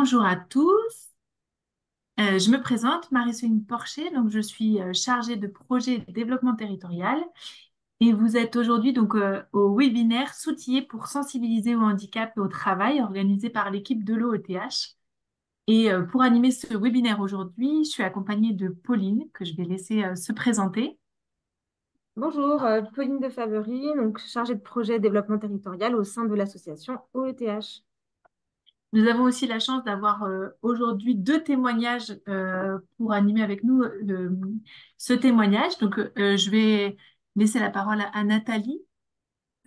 Bonjour à tous. Je me présente, Marie-Céline Porcher, donc je suis chargée de projet de développement territorial et vous êtes aujourd'hui donc au webinaire S'outiller pour sensibiliser au handicap et au travail organisé par l'équipe de l'OETH. Et pour animer ce webinaire aujourd'hui, je suis accompagnée de Pauline que je vais laisser se présenter. Bonjour, Pauline de Favery, donc chargée de projet développement territorial au sein de l'association OETH. Nous avons aussi la chance d'avoir aujourd'hui deux témoignages pour animer avec nous ce témoignage. Donc, je vais laisser la parole à Nathalie.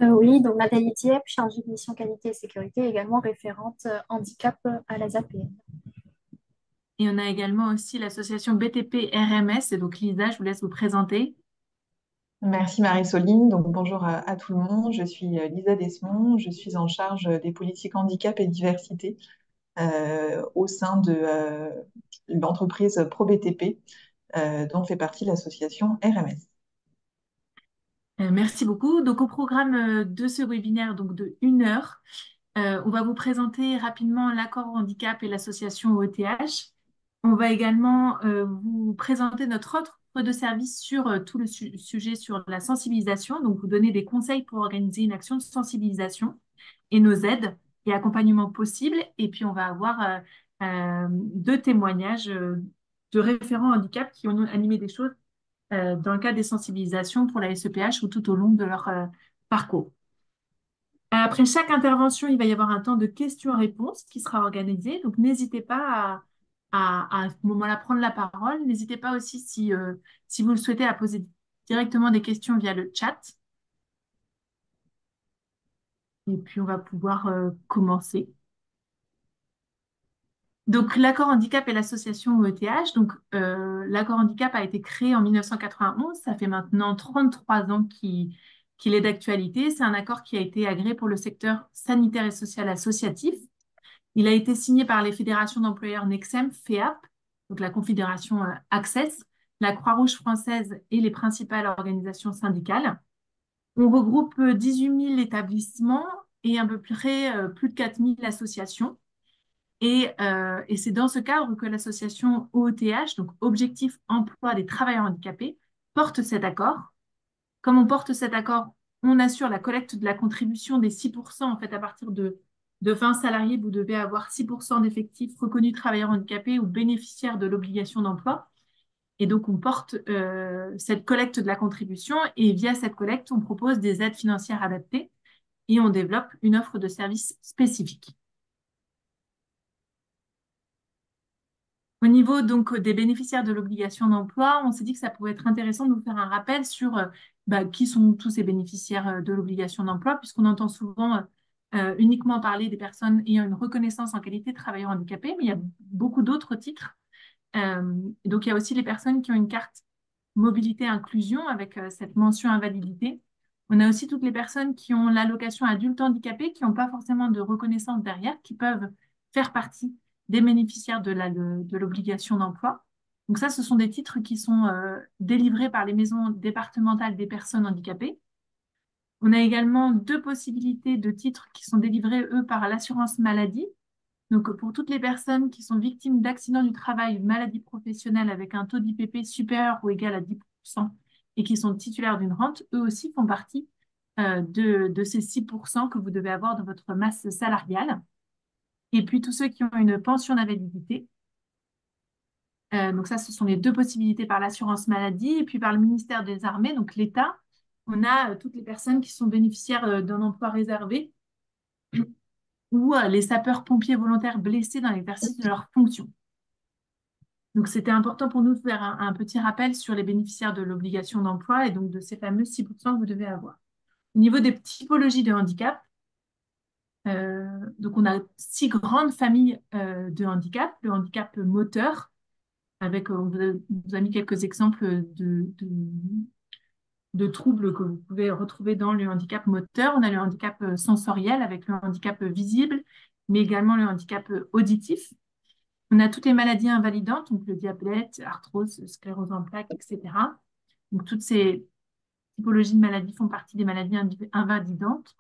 Oui, donc Nathalie Dieppe, chargée de mission qualité et sécurité, également référente handicap à la ZAPN. Et on a également aussi l'association BTP RMS. Et donc, Lisa, je vous laisse vous présenter. Merci Marie-Soline. Donc, bonjour à tout le monde. Je suis Lisa Desmond. Je suis en charge des politiques handicap et diversité au sein de l'entreprise ProBTP, dont fait partie l'association RMS. Merci beaucoup. Donc, au programme de ce webinaire, donc de 1 heure, on va vous présenter rapidement l'accord handicap et l'association OETH. On va également vous présenter notre offre de service sur tout le sujet sur la sensibilisation, donc vous donner des conseils pour organiser une action de sensibilisation et nos aides et accompagnements possibles. Et puis, on va avoir deux témoignages de référents handicap qui ont animé des choses dans le cadre des sensibilisations pour la SEPH ou tout au long de leur parcours. Après chaque intervention, il va y avoir un temps de questions-réponses qui sera organisé. Donc, n'hésitez pas à ce moment-là prendre la parole. N'hésitez pas aussi, si vous le souhaitez, à poser directement des questions via le chat. Et puis, on va pouvoir commencer. Donc, l'accord handicap et l'association OETH. Donc, l'accord handicap a été créé en 1991. Ça fait maintenant 33 ans qu'il est d'actualité. C'est un accord qui a été agréé pour le secteur sanitaire et social associatif. Il a été signé par les fédérations d'employeurs Nexem, FEAP, donc la confédération Access, la Croix-Rouge française et les principales organisations syndicales. On regroupe 18 000 établissements et à peu près plus de 4 000 associations. Et c'est dans ce cadre que l'association OETH, donc Objectif Emploi des Travailleurs Handicapés, porte cet accord. Comme on porte cet accord, on assure la collecte de la contribution des 6%. En fait, à partir de 20 salariés, vous devez avoir 6% d'effectifs reconnus travailleurs handicapés ou bénéficiaires de l'obligation d'emploi. Et donc, on porte cette collecte de la contribution et via cette collecte, on propose des aides financières adaptées et on développe une offre de services spécifique. Au niveau donc des bénéficiaires de l'obligation d'emploi, on s'est dit que ça pouvait être intéressant de vous faire un rappel sur qui sont tous ces bénéficiaires de l'obligation d'emploi, puisqu'on entend souvent uniquement parler des personnes ayant une reconnaissance en qualité de travailleur handicapé, mais il y a beaucoup d'autres titres. Donc, il y a aussi les personnes qui ont une carte mobilité inclusion avec cette mention invalidité. On a aussi toutes les personnes qui ont l'allocation adulte handicapé, qui n'ont pas forcément de reconnaissance derrière, qui peuvent faire partie des bénéficiaires de l'obligation d'emploi. Donc ça, ce sont des titres qui sont délivrés par les maisons départementales des personnes handicapées. On a également deux possibilités de titres qui sont délivrés, eux, par l'assurance maladie. Donc, pour toutes les personnes qui sont victimes d'accidents du travail ou de maladies professionnelles avec un taux d'IPP supérieur ou égal à 10% et qui sont titulaires d'une rente, eux aussi font partie de ces 6% que vous devez avoir dans votre masse salariale. Et puis, tous ceux qui ont une pension d'invalidité. Donc, ça, ce sont les deux possibilités par l'assurance maladie et puis par le ministère des Armées, donc l'État. On a toutes les personnes qui sont bénéficiaires d'un emploi réservé ou les sapeurs-pompiers volontaires blessés dans l'exercice de leurs fonctions. Donc, c'était important pour nous de faire un petit rappel sur les bénéficiaires de l'obligation d'emploi et donc de ces fameux 6% que vous devez avoir. Au niveau des typologies de handicap, donc on a 6 grandes familles de handicap. Le handicap moteur, avec, on vous a mis quelques exemples de troubles que vous pouvez retrouver dans le handicap moteur. On a le handicap sensoriel avec le handicap visible, mais également le handicap auditif. On a toutes les maladies invalidantes, donc le diabète, arthrose, sclérose en plaques, etc. Donc toutes ces typologies de maladies font partie des maladies invalidantes.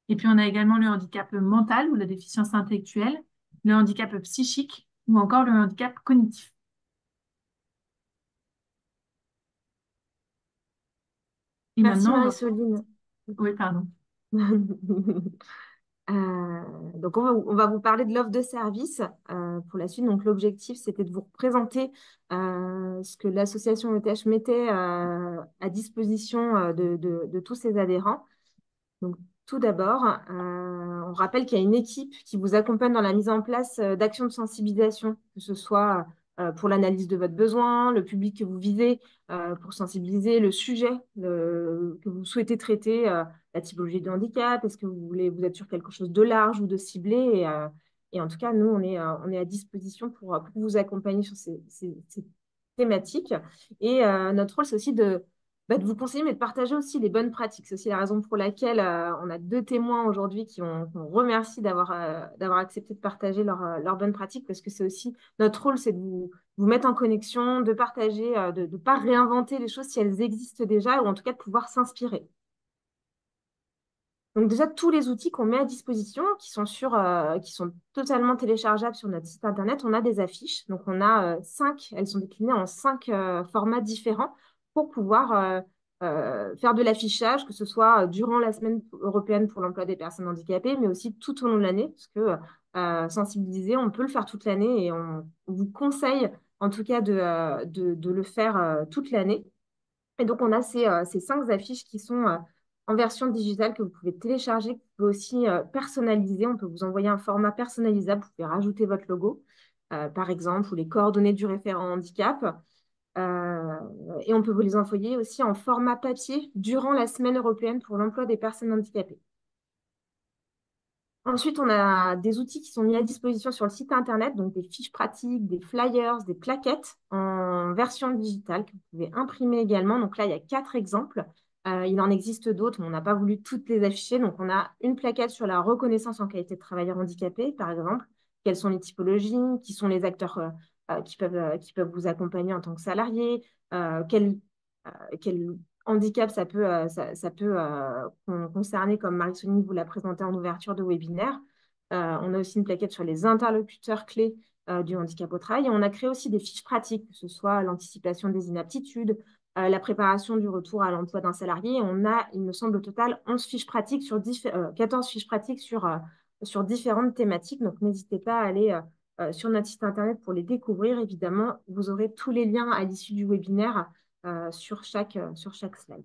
Et puis on a également le handicap mental ou la déficience intellectuelle le handicap psychique ou encore le handicap cognitif. Et Merci maintenant, on va... Marie-Soline. Oui, pardon. Donc, on va vous parler de l'offre de service pour la suite. Donc, l'objectif, c'était de vous présenter ce que l'association ETH mettait à disposition de tous ses adhérents. Donc, tout d'abord, on rappelle qu'il y a une équipe qui vous accompagne dans la mise en place d'actions de sensibilisation, que ce soit pour l'analyse de votre besoin, le public que vous visez, pour sensibiliser le sujet que vous souhaitez traiter, la typologie de handicap, est-ce que vous êtes sur quelque chose de large ou de ciblé et en tout cas, nous, on est à disposition pour vous accompagner sur ces thématiques. Et notre rôle, c'est aussi de vous conseiller, mais de partager aussi les bonnes pratiques. C'est aussi la raison pour laquelle on a 2 témoins aujourd'hui qui ont remercié d'avoir accepté de partager leurs bonnes pratiques, parce que c'est aussi notre rôle, c'est de vous mettre en connexion, de partager, de ne pas réinventer les choses si elles existent déjà, ou en tout cas de pouvoir s'inspirer. Donc déjà, tous les outils qu'on met à disposition, qui sont totalement téléchargeables sur notre site internet, on a des affiches. Donc on a 5, elles sont déclinées en 5 formats différents pour pouvoir faire de l'affichage, que ce soit durant la semaine européenne pour l'emploi des personnes handicapées, mais aussi tout au long de l'année, parce que sensibiliser, on peut le faire toute l'année et on vous conseille en tout cas de le faire toute l'année. Et donc, on a ces 5 affiches qui sont en version digitale que vous pouvez télécharger, que vous pouvez aussi personnaliser. On peut vous envoyer un format personnalisable. Vous pouvez rajouter votre logo, par exemple, ou les coordonnées du référent handicap. Euh, et on peut vous les envoyer aussi en format papier durant la semaine européenne pour l'emploi des personnes handicapées. Ensuite, on a des outils qui sont mis à disposition sur le site internet, donc des fiches pratiques, des flyers, des plaquettes en version digitale que vous pouvez imprimer également. Donc là, il y a 4 exemples. Il en existe d'autres, mais on n'a pas voulu toutes les afficher. Donc, on a une plaquette sur la reconnaissance en qualité de travailleur handicapé, par exemple. Quelles sont les typologies, qui sont les acteurs qui peuvent vous accompagner en tant que salarié, quel handicap ça peut concerner, comme Marie-Soline vous l'a présenté en ouverture de webinaire. On a aussi une plaquette sur les interlocuteurs clés du handicap au travail. Et on a créé aussi des fiches pratiques, que ce soit l'anticipation des inaptitudes, la préparation du retour à l'emploi d'un salarié. Et on a, il me semble, au total 11 fiches pratiques 14 fiches pratiques sur différentes thématiques. Donc, n'hésitez pas à aller sur notre site internet pour les découvrir. Évidemment, vous aurez tous les liens à l'issue du webinaire sur chaque slide.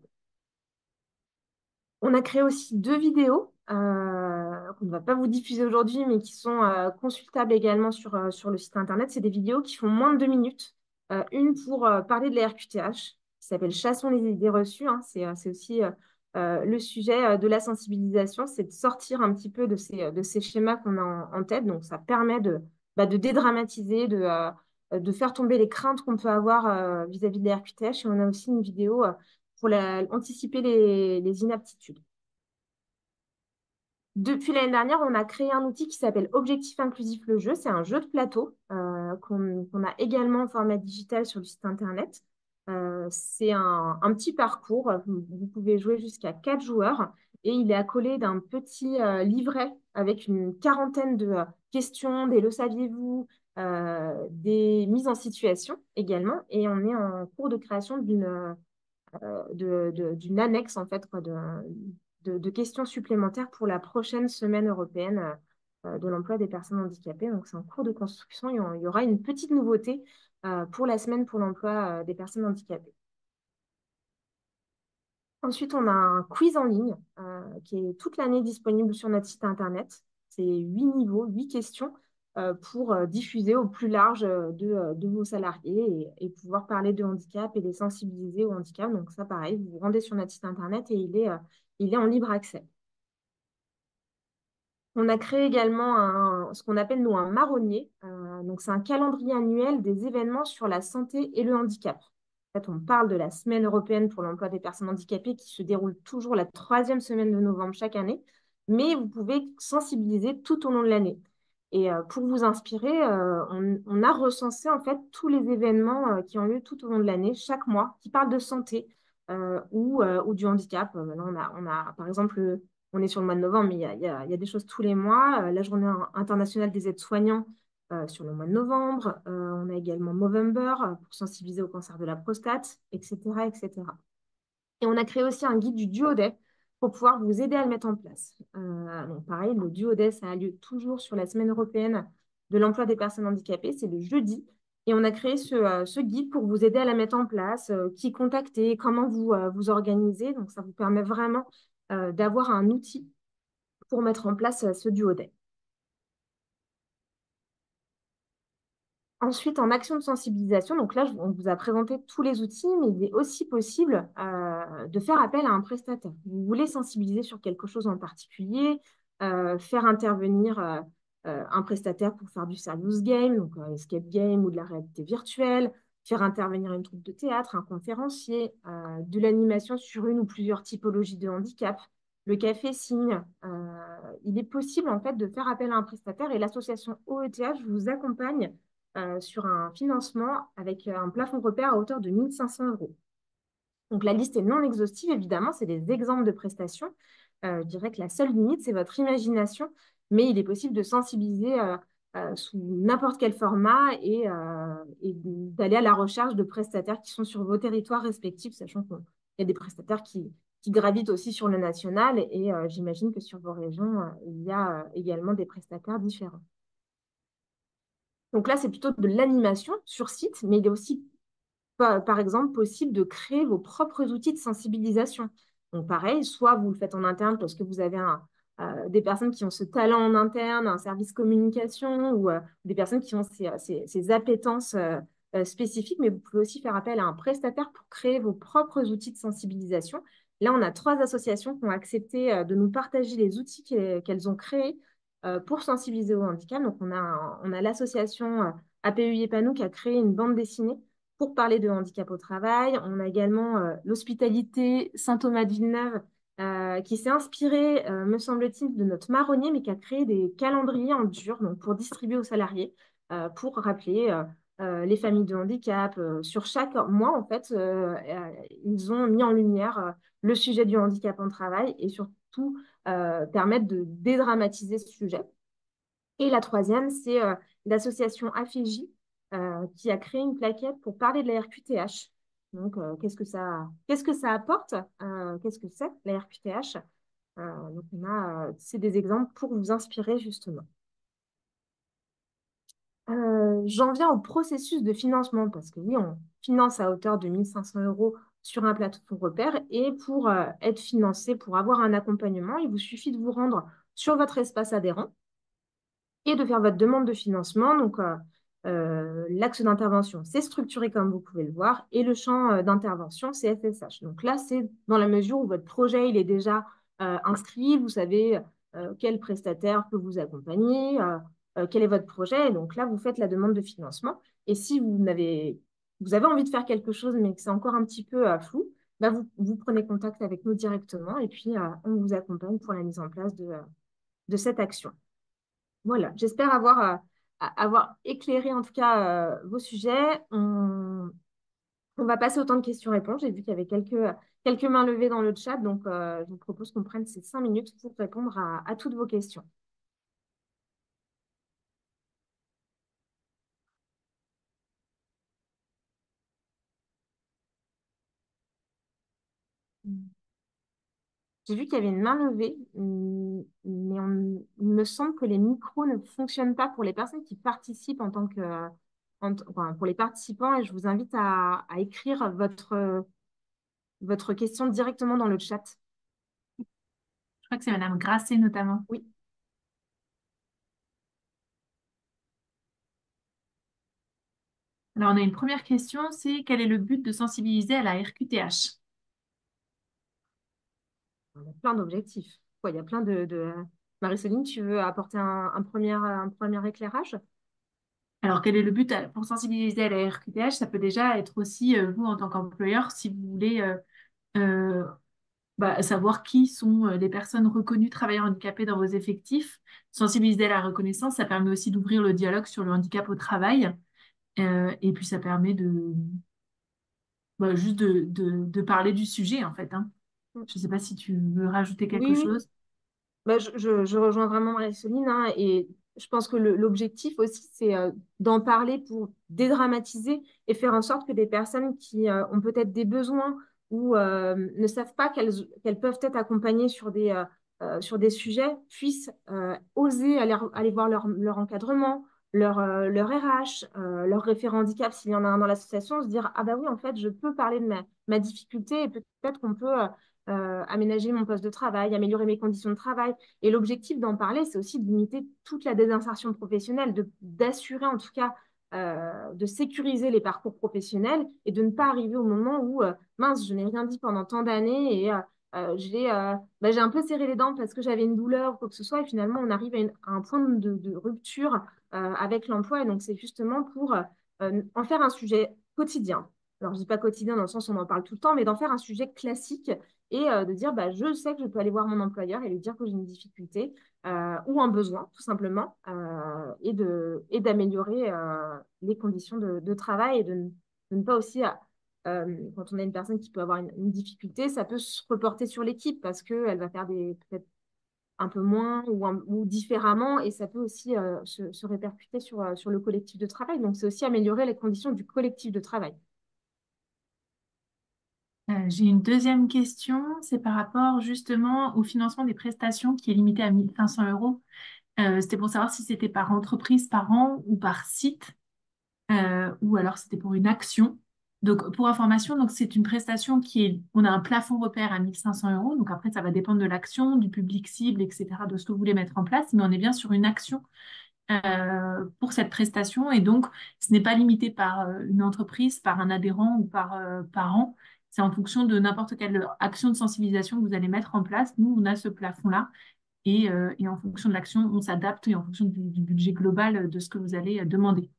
On a créé aussi 2 vidéos qu'on ne va pas vous diffuser aujourd'hui, mais qui sont consultables également sur le site internet. C'est des vidéos qui font moins de 2 minutes. Une pour parler de la RQTH, qui s'appelle Chassons les idées reçues, hein. C'est aussi le sujet de la sensibilisation, c'est de sortir un petit peu de ces schémas qu'on a en tête. Donc, ça permet de dédramatiser, de faire tomber les craintes qu'on peut avoir vis-à-vis de la RQTH. Et on a aussi une vidéo pour anticiper les inaptitudes. Depuis l'année dernière, on a créé un outil qui s'appelle Objectif Inclusif le jeu. C'est un jeu de plateau qu'on a également en format digital sur le site internet. C'est un petit parcours. Vous pouvez jouer jusqu'à 4 joueurs et il est accolé d'un petit livret avec une quarantaine de questions, des le saviez-vous, des mises en situation également. Et on est en cours de création d'une annexe en fait, quoi, de questions supplémentaires pour la prochaine semaine européenne de l'emploi des personnes handicapées. Donc, c'est en cours de construction. Il y aura une petite nouveauté pour la semaine pour l'emploi des personnes handicapées. Ensuite, on a un quiz en ligne qui est toute l'année disponible sur notre site internet. C'est 8 niveaux, 8 questions pour diffuser au plus large de vos salariés et pouvoir parler de handicap et les sensibiliser au handicap. Donc ça, pareil, vous vous rendez sur notre site internet et il est en libre accès. On a créé également ce qu'on appelle, nous, un marronnier. Donc, c'est un calendrier annuel des événements sur la santé et le handicap. En fait, on parle de la Semaine européenne pour l'emploi des personnes handicapées qui se déroule toujours la 3e semaine de novembre chaque année, mais vous pouvez sensibiliser tout au long de l'année. Et pour vous inspirer, on a recensé en fait tous les événements qui ont lieu tout au long de l'année, chaque mois, qui parlent de santé ou du handicap. Maintenant, on a par exemple on est sur le mois de novembre, mais il y a des choses tous les mois. La journée internationale des aides-soignants sur le mois de novembre. On a également Movember pour sensibiliser au cancer de la prostate, etc., etc. Et on a créé aussi un guide du duodé pour pouvoir vous aider à le mettre en place. Donc pareil, le duodé, ça a lieu toujours sur la semaine européenne de l'emploi des personnes handicapées. C'est le jeudi. Et on a créé ce guide pour vous aider à la mettre en place, qui contacter, comment vous organiser. Donc ça vous permet vraiment d'avoir un outil pour mettre en place ce duodé. Ensuite, en action de sensibilisation, donc là, on vous a présenté tous les outils, mais il est aussi possible de faire appel à un prestataire. Vous voulez sensibiliser sur quelque chose en particulier, faire intervenir un prestataire pour faire du serious game, donc escape game ou de la réalité virtuelle, faire intervenir une troupe de théâtre, un conférencier, de l'animation sur une ou plusieurs typologies de handicap, le café signe. Il est possible en fait de faire appel à un prestataire et l'association OETH vous accompagne sur un financement avec un plafond repère à hauteur de 1 500 euros. Donc la liste est non exhaustive, évidemment, c'est des exemples de prestations. Je dirais que la seule limite, c'est votre imagination, mais il est possible de sensibiliser sous n'importe quel format et d'aller à la recherche de prestataires qui sont sur vos territoires respectifs, sachant qu'il y a des prestataires qui gravitent aussi sur le national et j'imagine que sur vos régions, il y a également des prestataires différents. Donc là, c'est plutôt de l'animation sur site, mais il est aussi, par exemple, possible de créer vos propres outils de sensibilisation. Donc pareil, soit vous le faites en interne parce que vous avez des personnes qui ont ce talent en interne, un service communication, ou des personnes qui ont ces appétences spécifiques, mais vous pouvez aussi faire appel à un prestataire pour créer vos propres outils de sensibilisation. Là, on a 3 associations qui ont accepté de nous partager les outils qu'elles ont créés pour sensibiliser au handicap. Donc, on a l'association APUI Panou qui a créé une bande dessinée pour parler de handicap au travail. On a également l'hospitalité Saint-Thomas-de-Villeneuve qui s'est inspiré, me semble-t-il, de notre marronnier, mais qui a créé des calendriers en dur donc pour distribuer aux salariés, pour rappeler les familles de handicap. Sur chaque mois, en fait, ils ont mis en lumière le sujet du handicap en travail et surtout permettre de dédramatiser ce sujet. Et la troisième, c'est l'association AFEJ qui a créé une plaquette pour parler de la RQTH. Donc, qu'est-ce que ça apporte? Qu'est-ce que c'est la RQTH? Donc, c'est des exemples pour vous inspirer justement. J'en viens au processus de financement parce que oui, on finance à hauteur de 1 500 euros sur un plateau repère et pour être financé, pour avoir un accompagnement, il vous suffit de vous rendre sur votre espace adhérent et de faire votre demande de financement. Donc, l'axe d'intervention, c'est structuré comme vous pouvez le voir et le champ d'intervention, c'est FSH. Donc là, c'est dans la mesure où votre projet il est déjà inscrit, vous savez quel prestataire peut vous accompagner, quel est votre projet. Et donc là, vous faites la demande de financement. Et si vous avez envie de faire quelque chose, mais que c'est encore un petit peu flou, bah vous prenez contact avec nous directement et puis on vous accompagne pour la mise en place de cette action. Voilà, j'espère avoir éclairé en tout cas vos sujets. On va passer au temps de questions-réponses. J'ai vu qu'il y avait quelques mains levées dans le chat, donc je vous propose qu'on prenne ces 5 minutes pour répondre à toutes vos questions. J'ai vu qu'il y avait une main levée, mais il me semble que les micros ne fonctionnent pas pour les personnes qui participent en tant que, enfin, pour les participants, et je vous invite à écrire votre question directement dans le chat. Je crois que c'est Madame Grasset notamment. Oui. Alors, on a une première question, c'est quel est le but de sensibiliser à la RQTH? Il y a plein d'objectifs. Ouais, il y a plein Marie-Céline, tu veux apporter un premier éclairage? Alors, quel est le but pour sensibiliser à la RQTH? Ça peut déjà être aussi, vous, en tant qu'employeur, si vous voulez euh, savoir qui sont les personnes reconnues travailleurs handicapés dans vos effectifs. Sensibiliser à la reconnaissance, ça permet aussi d'ouvrir le dialogue sur le handicap au travail. Et puis, ça permet juste de parler du sujet, en fait, hein. Je ne sais pas si tu veux rajouter quelque Oui, oui. chose. Bah, je rejoins vraiment Marie-Soline, hein, et je pense que l'objectif aussi, c'est d'en parler pour dédramatiser et faire en sorte que des personnes qui ont peut-être des besoins ou ne savent pas qu'elles peuvent être accompagnées sur des sujets puissent oser aller voir leur encadrement, leur RH, leur référent handicap, s'il y en a un dans l'association, se dire, ah bah oui, en fait, je peux parler de ma difficulté et peut-être qu'on peut aménager mon poste de travail, améliorer mes conditions de travail. Et l'objectif d'en parler, c'est aussi de limiter toute la désinsertion professionnelle, d'assurer en tout cas de sécuriser les parcours professionnels et de ne pas arriver au moment où, mince, je n'ai rien dit pendant tant d'années et j'ai un peu serré les dents parce que j'avais une douleur ou quoi que ce soit. Et finalement, on arrive à un point de rupture avec l'emploi. Et donc, c'est justement pour en faire un sujet quotidien. Alors, je dis pas quotidien dans le sens où on en parle tout le temps, mais d'en faire un sujet classique et de dire bah, je sais que je peux aller voir mon employeur et lui dire que j'ai une difficulté ou un besoin, tout simplement, et d'améliorer les conditions de travail et de ne pas aussi, quand on a une personne qui peut avoir une difficulté, ça peut se reporter sur l'équipe parce qu'elle va faire peut-être un peu moins ou différemment et ça peut aussi se répercuter sur le collectif de travail. Donc, c'est aussi améliorer les conditions du collectif de travail. J'ai une deuxième question, c'est par rapport justement au financement des prestations qui est limité à 1 500 euros. C'était pour savoir si c'était par entreprise, par an ou par site, ou alors c'était pour une action. Donc, pour information, donc c'est une prestation on a un plafond repère à 1 500 euros. Donc après, ça va dépendre de l'action, du public cible, etc., de ce que vous voulez mettre en place. Mais on est bien sur une action pour cette prestation. Et donc, ce n'est pas limité par une entreprise, par un adhérent ou par an. C'est en fonction de n'importe quelle action de sensibilisation que vous allez mettre en place. Nous, on a ce plafond-là. Et en fonction de l'action, on s'adapte et en fonction du budget global de ce que vous allez demander.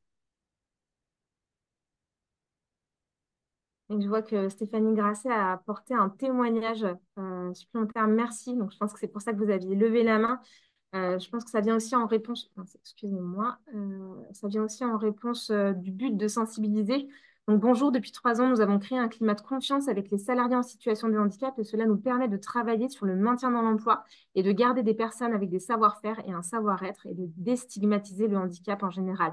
Et je vois que Stéphanie Grasset a apporté un témoignage supplémentaire. Merci. Donc, je pense que c'est pour ça que vous aviez levé la main. Je pense que ça vient aussi en réponse, non, excusez-moi, ça vient aussi en réponse du but de sensibiliser. Donc, bonjour, depuis 3 ans, nous avons créé un climat de confiance avec les salariés en situation de handicap et cela nous permet de travailler sur le maintien dans l'emploi et de garder des personnes avec des savoir-faire et un savoir-être et de déstigmatiser le handicap en général.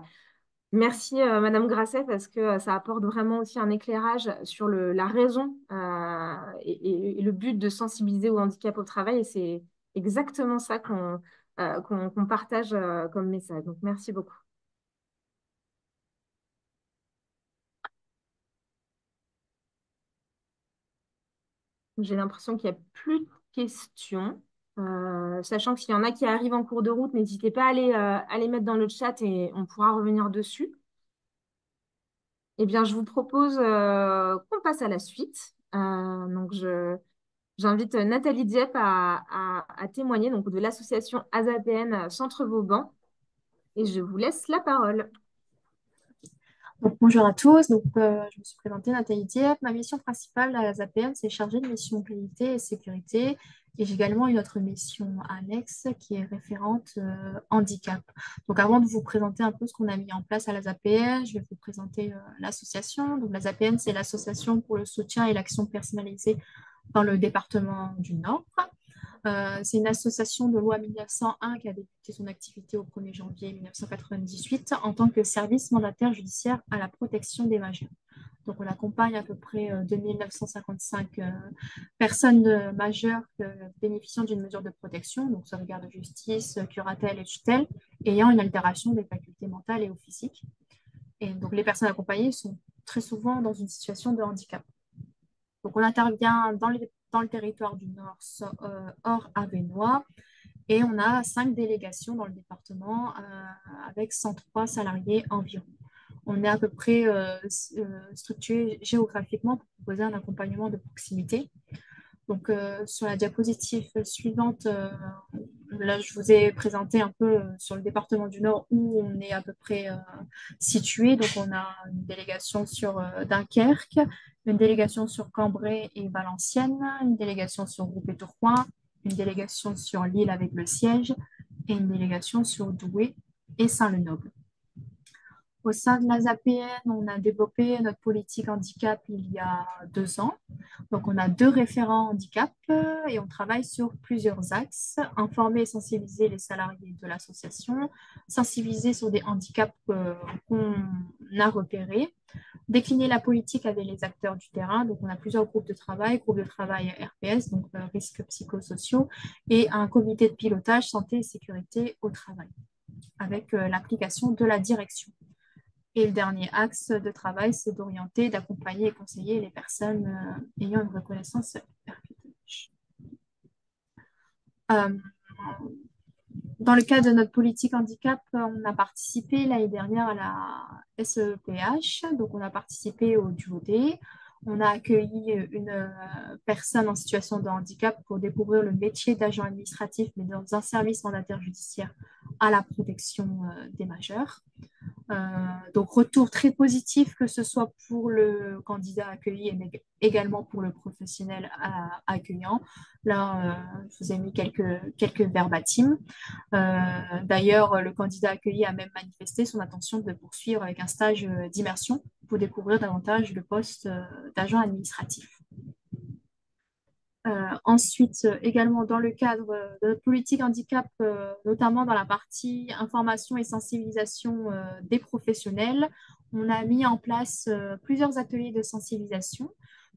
Merci, Madame Grasset, parce que ça apporte vraiment aussi un éclairage sur la raison et le but de sensibiliser au handicap au travail. Et c'est exactement ça qu'on partage comme message. Donc, merci beaucoup. J'ai l'impression qu'il n'y a plus de questions. Sachant que s'il y en a qui arrivent en cours de route, n'hésitez pas à les mettre dans le chat et on pourra revenir dessus. Eh bien, je vous propose qu'on passe à la suite. J'invite Nathalie Dieppe à témoigner donc, de l'association ASAPN Centre Vauban et je vous laisse la parole. Donc, bonjour à tous, je me suis présentée Nathalie Dieppe. Ma mission principale à la ZAPN, c'est chargée de mission qualité et sécurité. Et j'ai également une autre mission annexe qui est référente handicap. Donc avant de vous présenter un peu ce qu'on a mis en place à la ZAPN, je vais vous présenter l'association. Donc la ZAPN, c'est l'association pour le soutien et l'action personnalisée dans le département du Nord. C'est une association de loi 1901 qui a débuté son activité au 1er janvier 1998 en tant que service mandataire judiciaire à la protection des majeurs. Donc, on accompagne à peu près 2955 personnes majeures bénéficiant d'une mesure de protection, donc sauvegarde de justice, curatelle et tutelle, ayant une altération des facultés mentales et ou physiques. Et donc, les personnes accompagnées sont très souvent dans une situation de handicap. Donc, on intervient dans le territoire du Nord, hors Avesnois, et on a 5 délégations dans le département avec 103 salariés environ. On est à peu près structuré géographiquement pour proposer un accompagnement de proximité. Donc, sur la diapositive suivante, là, je vous ai présenté un peu sur le département du Nord où on est à peu près situé. Donc, on a une délégation sur Dunkerque, une délégation sur Cambrai et Valenciennes, une délégation sur Groupe et Tourcoing, une délégation sur Lille avec le siège et une délégation sur Douai et Saint-Lenoble. Au sein de la ZAPN, on a développé notre politique handicap il y a 2 ans. Donc, on a 2 référents handicap et on travaille sur plusieurs axes. Informer et sensibiliser les salariés de l'association, sensibiliser sur des handicaps qu'on a repérés, décliner la politique avec les acteurs du terrain. Donc, on a plusieurs groupes de travail RPS, donc risques psychosociaux, et un comité de pilotage santé et sécurité au travail, avec l'application de la direction. Et le dernier axe de travail, c'est d'orienter, d'accompagner et conseiller les personnes ayant une reconnaissance RQTH. Dans le cadre de notre politique handicap, on a participé l'année dernière à la SEPH, donc on a participé au DUOD. On a accueilli une personne en situation de handicap pour découvrir le métier d'agent administratif, mais dans un service mandataire judiciaire à la protection des majeurs. Donc, retour très positif, que ce soit pour le candidat accueilli, mais également pour le professionnel accueillant. Là, je vous ai mis quelques verbatims. D'ailleurs, le candidat accueilli a même manifesté son intention de poursuivre avec un stage d'immersion pour découvrir davantage le poste d'agent administratif. Ensuite, également dans le cadre de notre politique handicap, notamment dans la partie information et sensibilisation des professionnels, on a mis en place plusieurs ateliers de sensibilisation.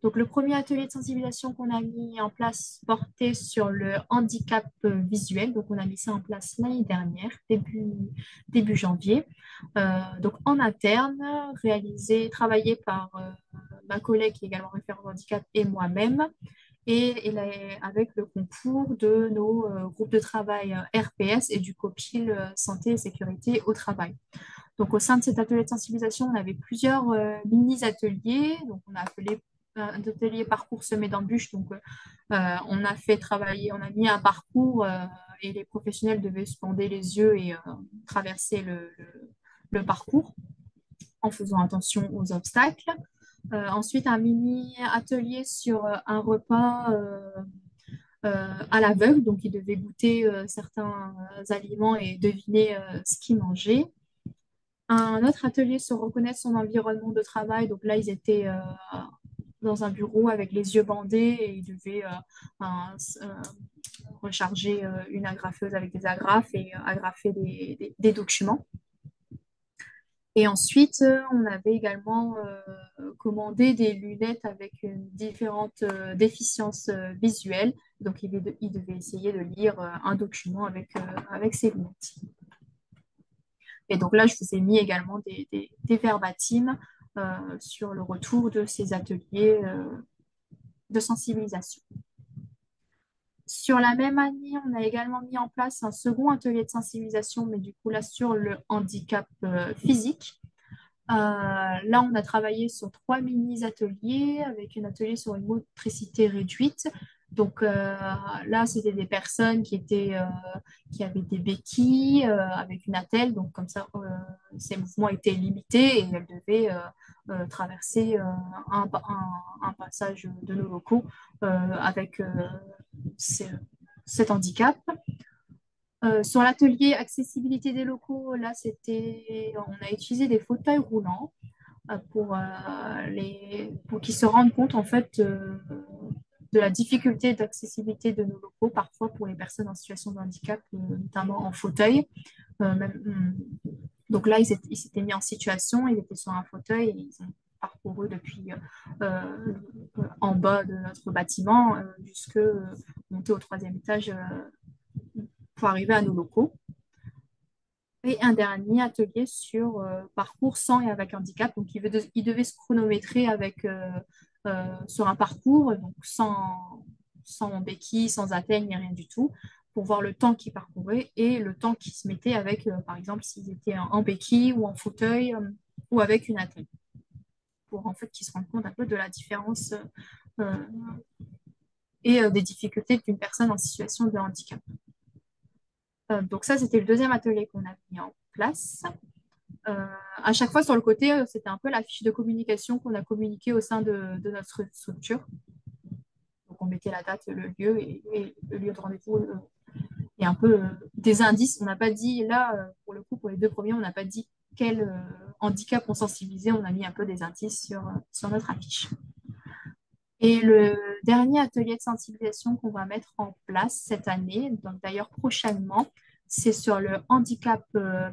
Donc, le premier atelier de sensibilisation qu'on a mis en place portait sur le handicap visuel. Donc, on a mis ça en place l'année dernière, début janvier. Donc, en interne, travaillé par ma collègue qui est également référente handicap et moi-même, et avec le concours de nos groupes de travail RPS et du COPIL santé et sécurité au travail. Donc, au sein de cet atelier de sensibilisation, on avait plusieurs mini-ateliers. Donc, on a appelé un atelier parcours semé d'embûches. Donc, on a fait travailler, on a mis un parcours et les professionnels devaient se bander les yeux et traverser le parcours en faisant attention aux obstacles. Ensuite, un mini-atelier sur un repas à l'aveugle. Donc, ils devaient goûter certains aliments et deviner ce qu'ils mangeaient. Un autre atelier sur reconnaître son environnement de travail. Donc là, ils étaient dans un bureau avec les yeux bandés et ils devaient recharger une agrafeuse avec des agrafes et agrafer des documents. Et ensuite, on avait également commandé des lunettes avec différentes déficiences visuelles. Donc, il devait essayer de lire un document avec ces lunettes. Et donc là, je vous ai mis également des verbatims sur le retour de ces ateliers de sensibilisation. Sur la même année, on a également mis en place un second atelier de sensibilisation, mais du coup là sur le handicap physique. Là, on a travaillé sur 3 mini-ateliers avec un atelier sur une motricité réduite. Donc là, c'était des personnes qui avaient des béquilles avec une attelle. Donc comme ça, ces mouvements étaient limités et elles devaient traverser un passage de nos locaux avec cet handicap. Sur l'atelier accessibilité des locaux, là, on a utilisé des fauteuils roulants pour qu'ils se rendent compte en fait de la difficulté d'accessibilité de nos locaux, parfois pour les personnes en situation de handicap, notamment en fauteuil. Donc là, ils s'étaient mis en situation, ils étaient sur un fauteuil et ils ont parcouru depuis en bas de notre bâtiment jusque monter au 3e étage pour arriver à nos locaux. Et un dernier atelier sur parcours sans et avec handicap. Donc, il devait se chronométrer sur un parcours, donc sans béquille, sans attelle, ni rien du tout, pour voir le temps qu'il parcourait et le temps qu'il se mettait avec, par exemple, s'ils étaient en béquille ou en fauteuil ou avec une attelle, pour en fait qu'ils se rendent compte un peu de la différence et des difficultés d'une personne en situation de handicap. Donc ça, c'était le deuxième atelier qu'on a mis en place. À chaque fois, sur le côté, c'était un peu la fiche de communication qu'on a communiquée au sein de notre structure. Donc, on mettait la date, le lieu et le lieu de rendez-vous et un peu des indices. On n'a pas dit, là, pour le coup, pour les 2 premiers, on n'a pas dit quel handicap on sensibilisait. On a mis un peu des indices sur notre affiche. Et le dernier atelier de sensibilisation qu'on va mettre en place cette année, donc d'ailleurs prochainement, c'est sur le handicap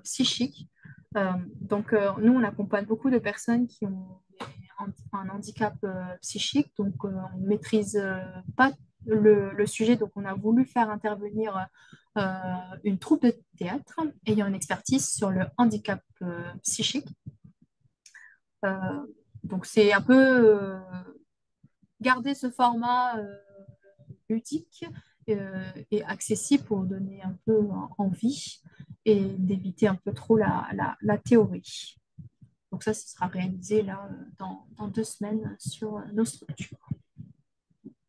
psychique. Nous, on accompagne beaucoup de personnes qui ont un handicap psychique, donc on ne maîtrise pas le sujet, donc on a voulu faire intervenir euh, une troupe de théâtre ayant une expertise sur le handicap psychique. Euh, donc c'est un peu garder ce format ludique et accessible pour donner un peu envie et d'éviter un peu trop la théorie. Donc ça, ce sera réalisé là dans 2 semaines sur nos structures.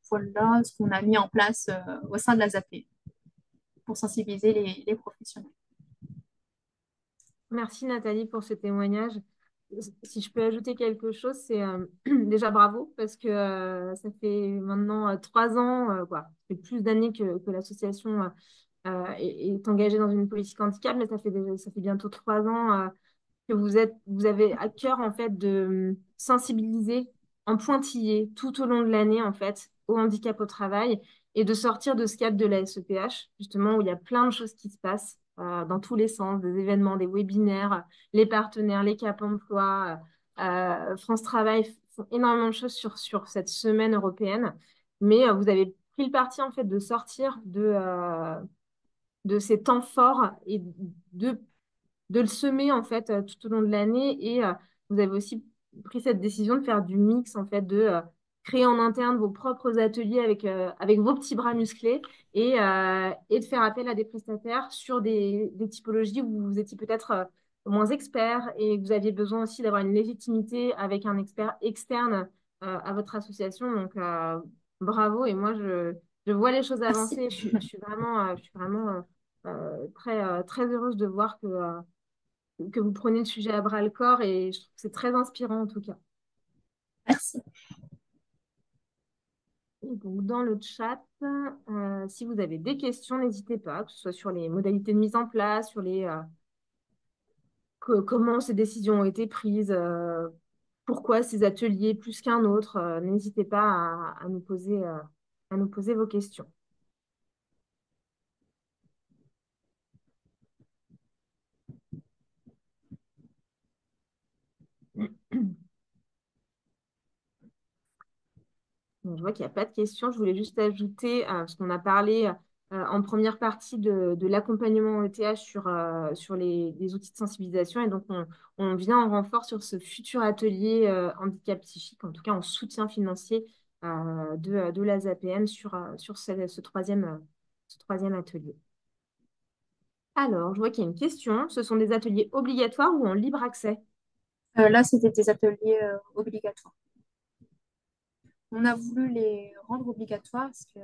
Voilà ce qu'on a mis en place au sein de la ZAP pour sensibiliser les professionnels. Merci Nathalie pour ce témoignage. Si je peux ajouter quelque chose, c'est déjà bravo parce que ça fait maintenant 3 ans, quoi. Ça fait plus d'années que l'association est engagée dans une politique handicap, mais ça fait bientôt 3 ans que vous avez à cœur en fait de sensibiliser en pointillé tout au long de l'année en fait au handicap au travail et de sortir de ce cadre de la SEPH justement où il y a plein de choses qui se passent dans tous les sens, des événements, des webinaires, les partenaires, les Cap Emploi, France Travail font énormément de choses sur cette semaine européenne, mais vous avez pris le parti en fait de sortir de ces temps forts et de le semer en fait tout au long de l'année et vous avez aussi pris cette décision de faire du mix en fait de créer en interne vos propres ateliers avec vos petits bras musclés et de faire appel à des prestataires sur des typologies où vous étiez peut-être moins expert et que vous aviez besoin aussi d'avoir une légitimité avec un expert externe à votre association. Donc bravo et moi je vois les choses Merci. avancer. Je suis vraiment très heureuse de voir que vous prenez le sujet à bras le corps et je trouve que c'est très inspirant en tout cas. Merci. Et donc, dans le chat, si vous avez des questions, n'hésitez pas, que ce soit sur les modalités de mise en place, sur comment ces décisions ont été prises, pourquoi ces ateliers plus qu'un autre, n'hésitez pas à nous poser vos questions. Donc, je vois qu'il n'y a pas de questions. Je voulais juste ajouter, parce qu'on a parlé en première partie de l'accompagnement en ETH sur les outils de sensibilisation. Et donc, on vient en renfort sur ce futur atelier handicap psychique, en tout cas en soutien financier de la ZAPN sur ce troisième atelier. Alors, je vois qu'il y a une question. Ce sont des ateliers obligatoires ou en libre accès? Là, c'était des ateliers obligatoires. On a voulu les rendre obligatoires parce que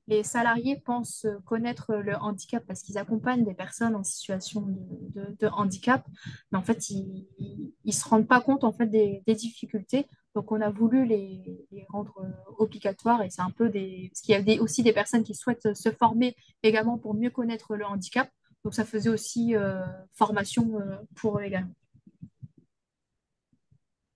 les salariés pensent connaître le handicap parce qu'ils accompagnent des personnes en situation de handicap, mais en fait, ils ne se rendent pas compte en fait, des difficultés. Donc, on a voulu les rendre obligatoires et c'est un peu parce qu'il y a aussi des personnes qui souhaitent se former également pour mieux connaître le handicap. Donc, ça faisait aussi formation pour eux également.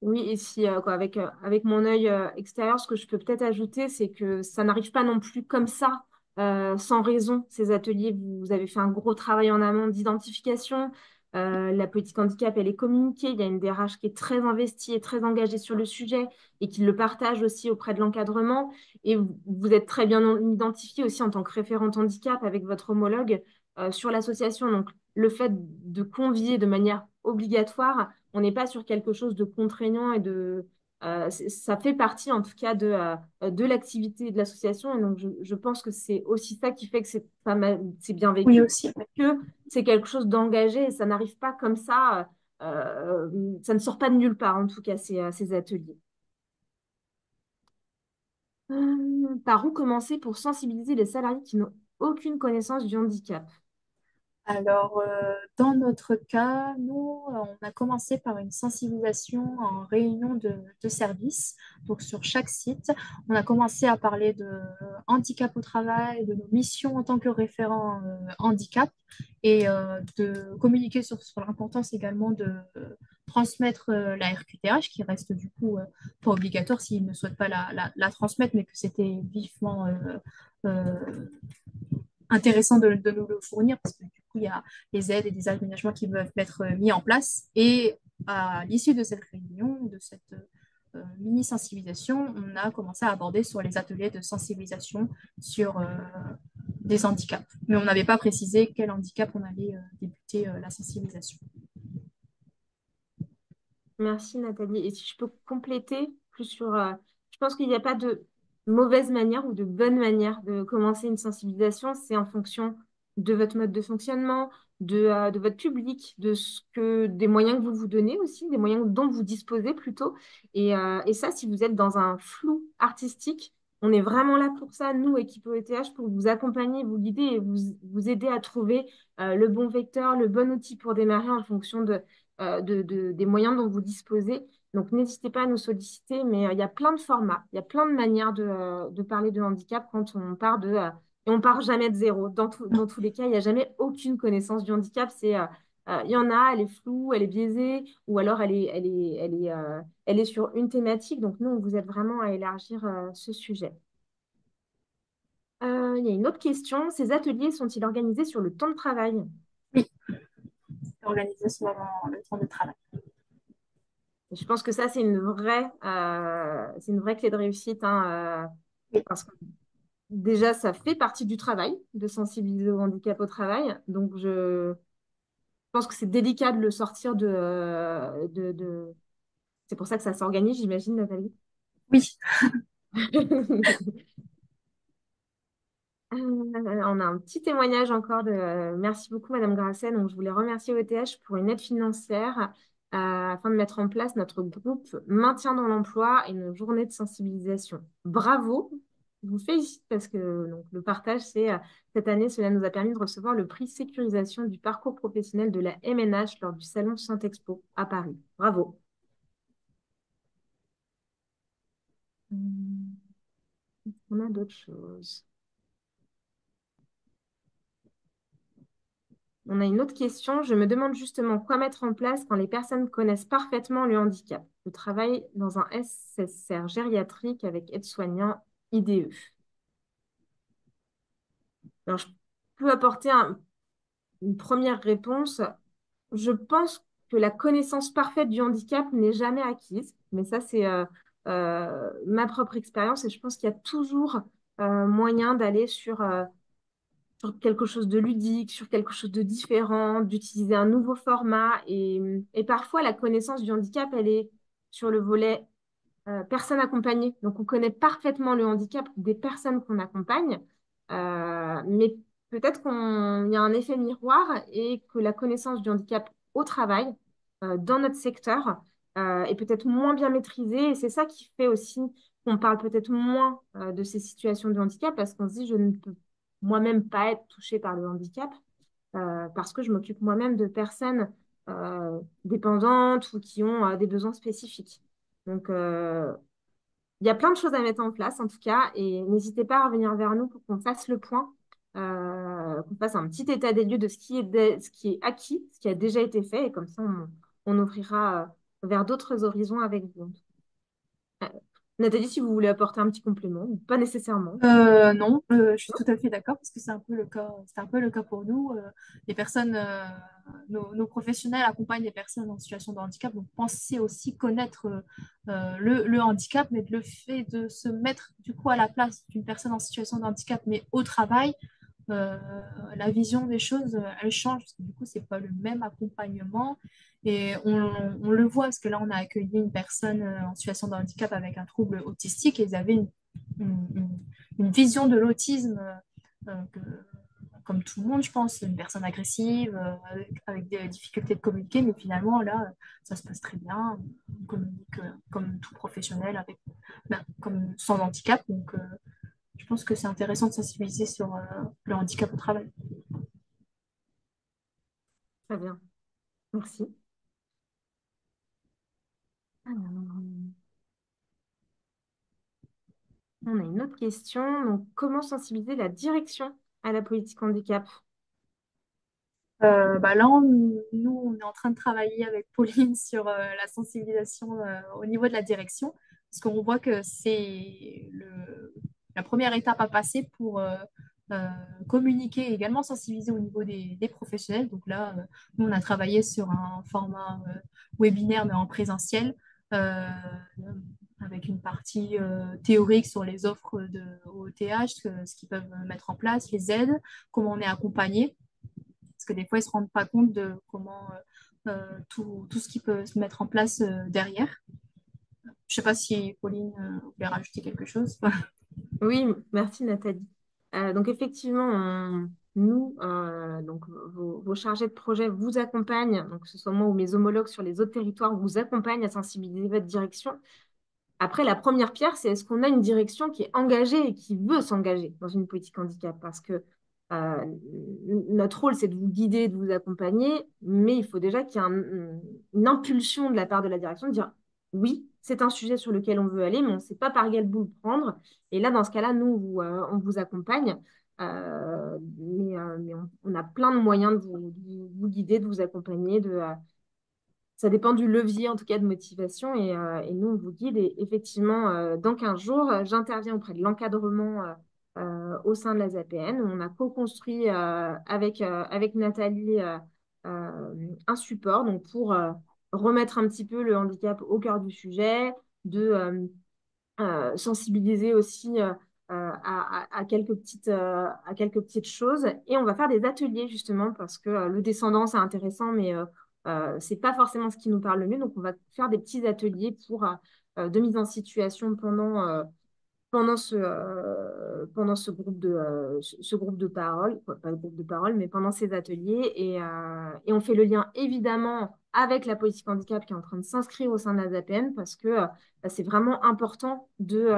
Oui, et si, avec mon œil extérieur, ce que je peux peut-être ajouter, c'est que ça n'arrive pas non plus comme ça, sans raison. Ces ateliers, vous avez fait un gros travail en amont d'identification. La politique handicap, elle est communiquée. Il y a une DRH qui est très investie et très engagée sur le sujet et qui le partage aussi auprès de l'encadrement. Et vous êtes très bien identifié aussi en tant que référente handicap avec votre homologue sur l'association. Donc, le fait de convier de manière obligatoire, on n'est pas sur quelque chose de contraignant et ça fait partie en tout cas de l'activité de l'association. Et donc, je pense que c'est aussi ça qui fait que c'est bien Oui, vécu, aussi. que c'est quelque chose d'engagé et ça n'arrive pas comme ça. Ça ne sort pas de nulle part, en tout cas, ces ateliers. Par où commencer pour sensibiliser les salariés qui n'ont aucune connaissance du handicap? Alors, dans notre cas, nous, on a commencé par une sensibilisation en réunion de service. Donc, sur chaque site, on a commencé à parler de handicap au travail, de nos missions en tant que référent handicap et de communiquer sur l'importance également de transmettre la RQTH, qui reste du coup pas obligatoire s'ils ne souhaitent pas la transmettre, mais que c'était vivement euh, intéressant de nous le fournir parce que du coup, il y a les aides et des aménagements qui peuvent être mis en place. Et à l'issue de cette réunion, de cette mini-sensibilisation, on a commencé à aborder sur les ateliers de sensibilisation sur des handicaps. Mais on n'avait pas précisé quel handicap on allait débuter la sensibilisation. Merci Nathalie. Et si je peux compléter plus sur... je pense qu'il n'y a pas de mauvaise manière ou de bonne manière de commencer une sensibilisation. C'est en fonction de votre mode de fonctionnement, de votre public, des moyens que vous vous donnez aussi, des moyens dont vous disposez plutôt. Et ça, si vous êtes dans un flou artistique, on est vraiment là pour ça, nous, équipe OETH, pour vous accompagner, vous guider et vous aider à trouver le bon vecteur, le bon outil pour démarrer en fonction des moyens dont vous disposez. Donc, n'hésitez pas à nous solliciter, mais il y a plein de formats, il y a plein de manières de parler de handicap quand on part et on part jamais de zéro. Dans tous les cas, il n'y a jamais aucune connaissance du handicap. Il y en a, elle est floue, elle est biaisée, ou alors elle est sur une thématique. Donc, nous, on vous aide vraiment à élargir ce sujet. Il y a une autre question. Ces ateliers sont-ils organisés sur le temps de travail? Oui, organiser sur le temps de travail. Et je pense que ça, c'est une vraie clé de réussite, hein, Oui. parce que déjà, ça fait partie du travail, de sensibiliser au handicap au travail. Donc, je pense que c'est délicat de le sortir C'est pour ça que ça s'organise, j'imagine, Nathalie. Oui. On a un petit témoignage encore merci beaucoup, Madame Grasset. Donc, je voulais remercier OETH pour une aide financière afin de mettre en place notre groupe Maintien dans l'emploi et nos journées de sensibilisation. Bravo! Je vous félicite parce que donc, le partage, cette année, cela nous a permis de recevoir le prix sécurisation du parcours professionnel de la MNH lors du salon Saint-Expo à Paris. Bravo! On a d'autres choses. On a une autre question. Je me demande justement quoi mettre en place quand les personnes connaissent parfaitement le handicap. Je travaille dans un SSR gériatrique avec aide-soignant IDE. Alors, je peux apporter une première réponse. Je pense que la connaissance parfaite du handicap n'est jamais acquise, mais ça, c'est ma propre expérience et je pense qu'il y a toujours moyen d'aller sur quelque chose de ludique, sur quelque chose de différent, d'utiliser un nouveau format. Et parfois, la connaissance du handicap, elle est sur le volet personnes accompagnées. Donc, on connaît parfaitement le handicap des personnes qu'on accompagne, mais peut-être qu'il y a un effet miroir et que la connaissance du handicap au travail, dans notre secteur, est peut-être moins bien maîtrisée. Et c'est ça qui fait aussi qu'on parle peut-être moins de ces situations de handicap parce qu'on se dit, je ne peux moi-même pas être touchée par le handicap parce que je m'occupe moi-même de personnes dépendantes ou qui ont des besoins spécifiques. Donc, il y a plein de choses à mettre en place, en tout cas, et n'hésitez pas à revenir vers nous pour qu'on fasse le point, qu'on fasse un petit état des lieux de ce qui est acquis, ce qui a déjà été fait, et comme ça, on ouvrira vers d'autres horizons avec vous. Euh, Nathalie, si vous voulez apporter un petit complément, ou pas nécessairement. Non, je suis tout à fait d'accord parce que c'est un peu le cas pour nous. Les personnes, nos professionnels accompagnent des personnes en situation de handicap, donc pensez aussi connaître le handicap, mais le fait de se mettre du coup à la place d'une personne en situation de handicap, mais au travail, euh, la vision des choses, elle change parce que du coup, c'est pas le même accompagnement. Et on le voit parce que là, on a accueilli une personne en situation de handicap avec un trouble autistique et ils avaient une, une- une vision de l'autisme comme tout le monde, je pense, une personne agressive, avec des difficultés de communiquer, mais finalement, là, ça se passe très bien. On communique comme tout professionnel, comme sans handicap. Donc, je pense que c'est intéressant de sensibiliser sur le handicap au travail. Très bien. Merci. Alors, on a une autre question. Donc, comment sensibiliser la direction à la politique handicap? Là, nous, on est en train de travailler avec Pauline sur la sensibilisation au niveau de la direction, parce qu'on voit que c'est la première étape à passer pour euh, communiquer et également sensibiliser au niveau des professionnels. Donc là, nous, on a travaillé sur un format webinaire, mais en présentiel, euh, avec une partie théorique sur les offres de OETH, ce qu'ils peuvent mettre en place, les aides, comment on est accompagné parce que des fois, ils ne se rendent pas compte de comment tout ce qui peut se mettre en place derrière. Je ne sais pas si Pauline voulait rajouter quelque chose. Oui, merci Nathalie. Donc effectivement, nous, donc vos chargés de projet vous accompagnent, donc que ce soit moi ou mes homologues sur les autres territoires, vous accompagnent à sensibiliser votre direction. Après, la première pierre, c'est est-ce qu'on a une direction qui est engagée et qui veut s'engager dans une politique handicap? Parce que euh, notre rôle, c'est de vous guider, de vous accompagner, mais il faut déjà qu'il y ait une impulsion de la part de la direction de dire oui, c'est un sujet sur lequel on veut aller, mais on ne sait pas par quel bout le prendre. Et là, dans ce cas-là, nous, on vous accompagne, mais on a plein de moyens de vous guider, de vous accompagner, ça dépend du levier, en tout cas, de motivation. Et nous, on vous guide. Et effectivement, dans 15 jours, j'interviens auprès de l'encadrement au sein de la ZAPN. On a co-construit avec Nathalie un support donc pour remettre un petit peu le handicap au cœur du sujet, de sensibiliser aussi à quelques petites choses. Et on va faire des ateliers justement parce que le descendant, c'est intéressant, mais c'est pas forcément ce qui nous parle le mieux. Donc, on va faire des petits ateliers de mise en situation pendant ce groupe de parole, pas le groupe de parole, mais pendant ces ateliers. Et on fait le lien évidemment avec la politique handicap qui est en train de s'inscrire au sein de la ZAPN parce que c'est vraiment important de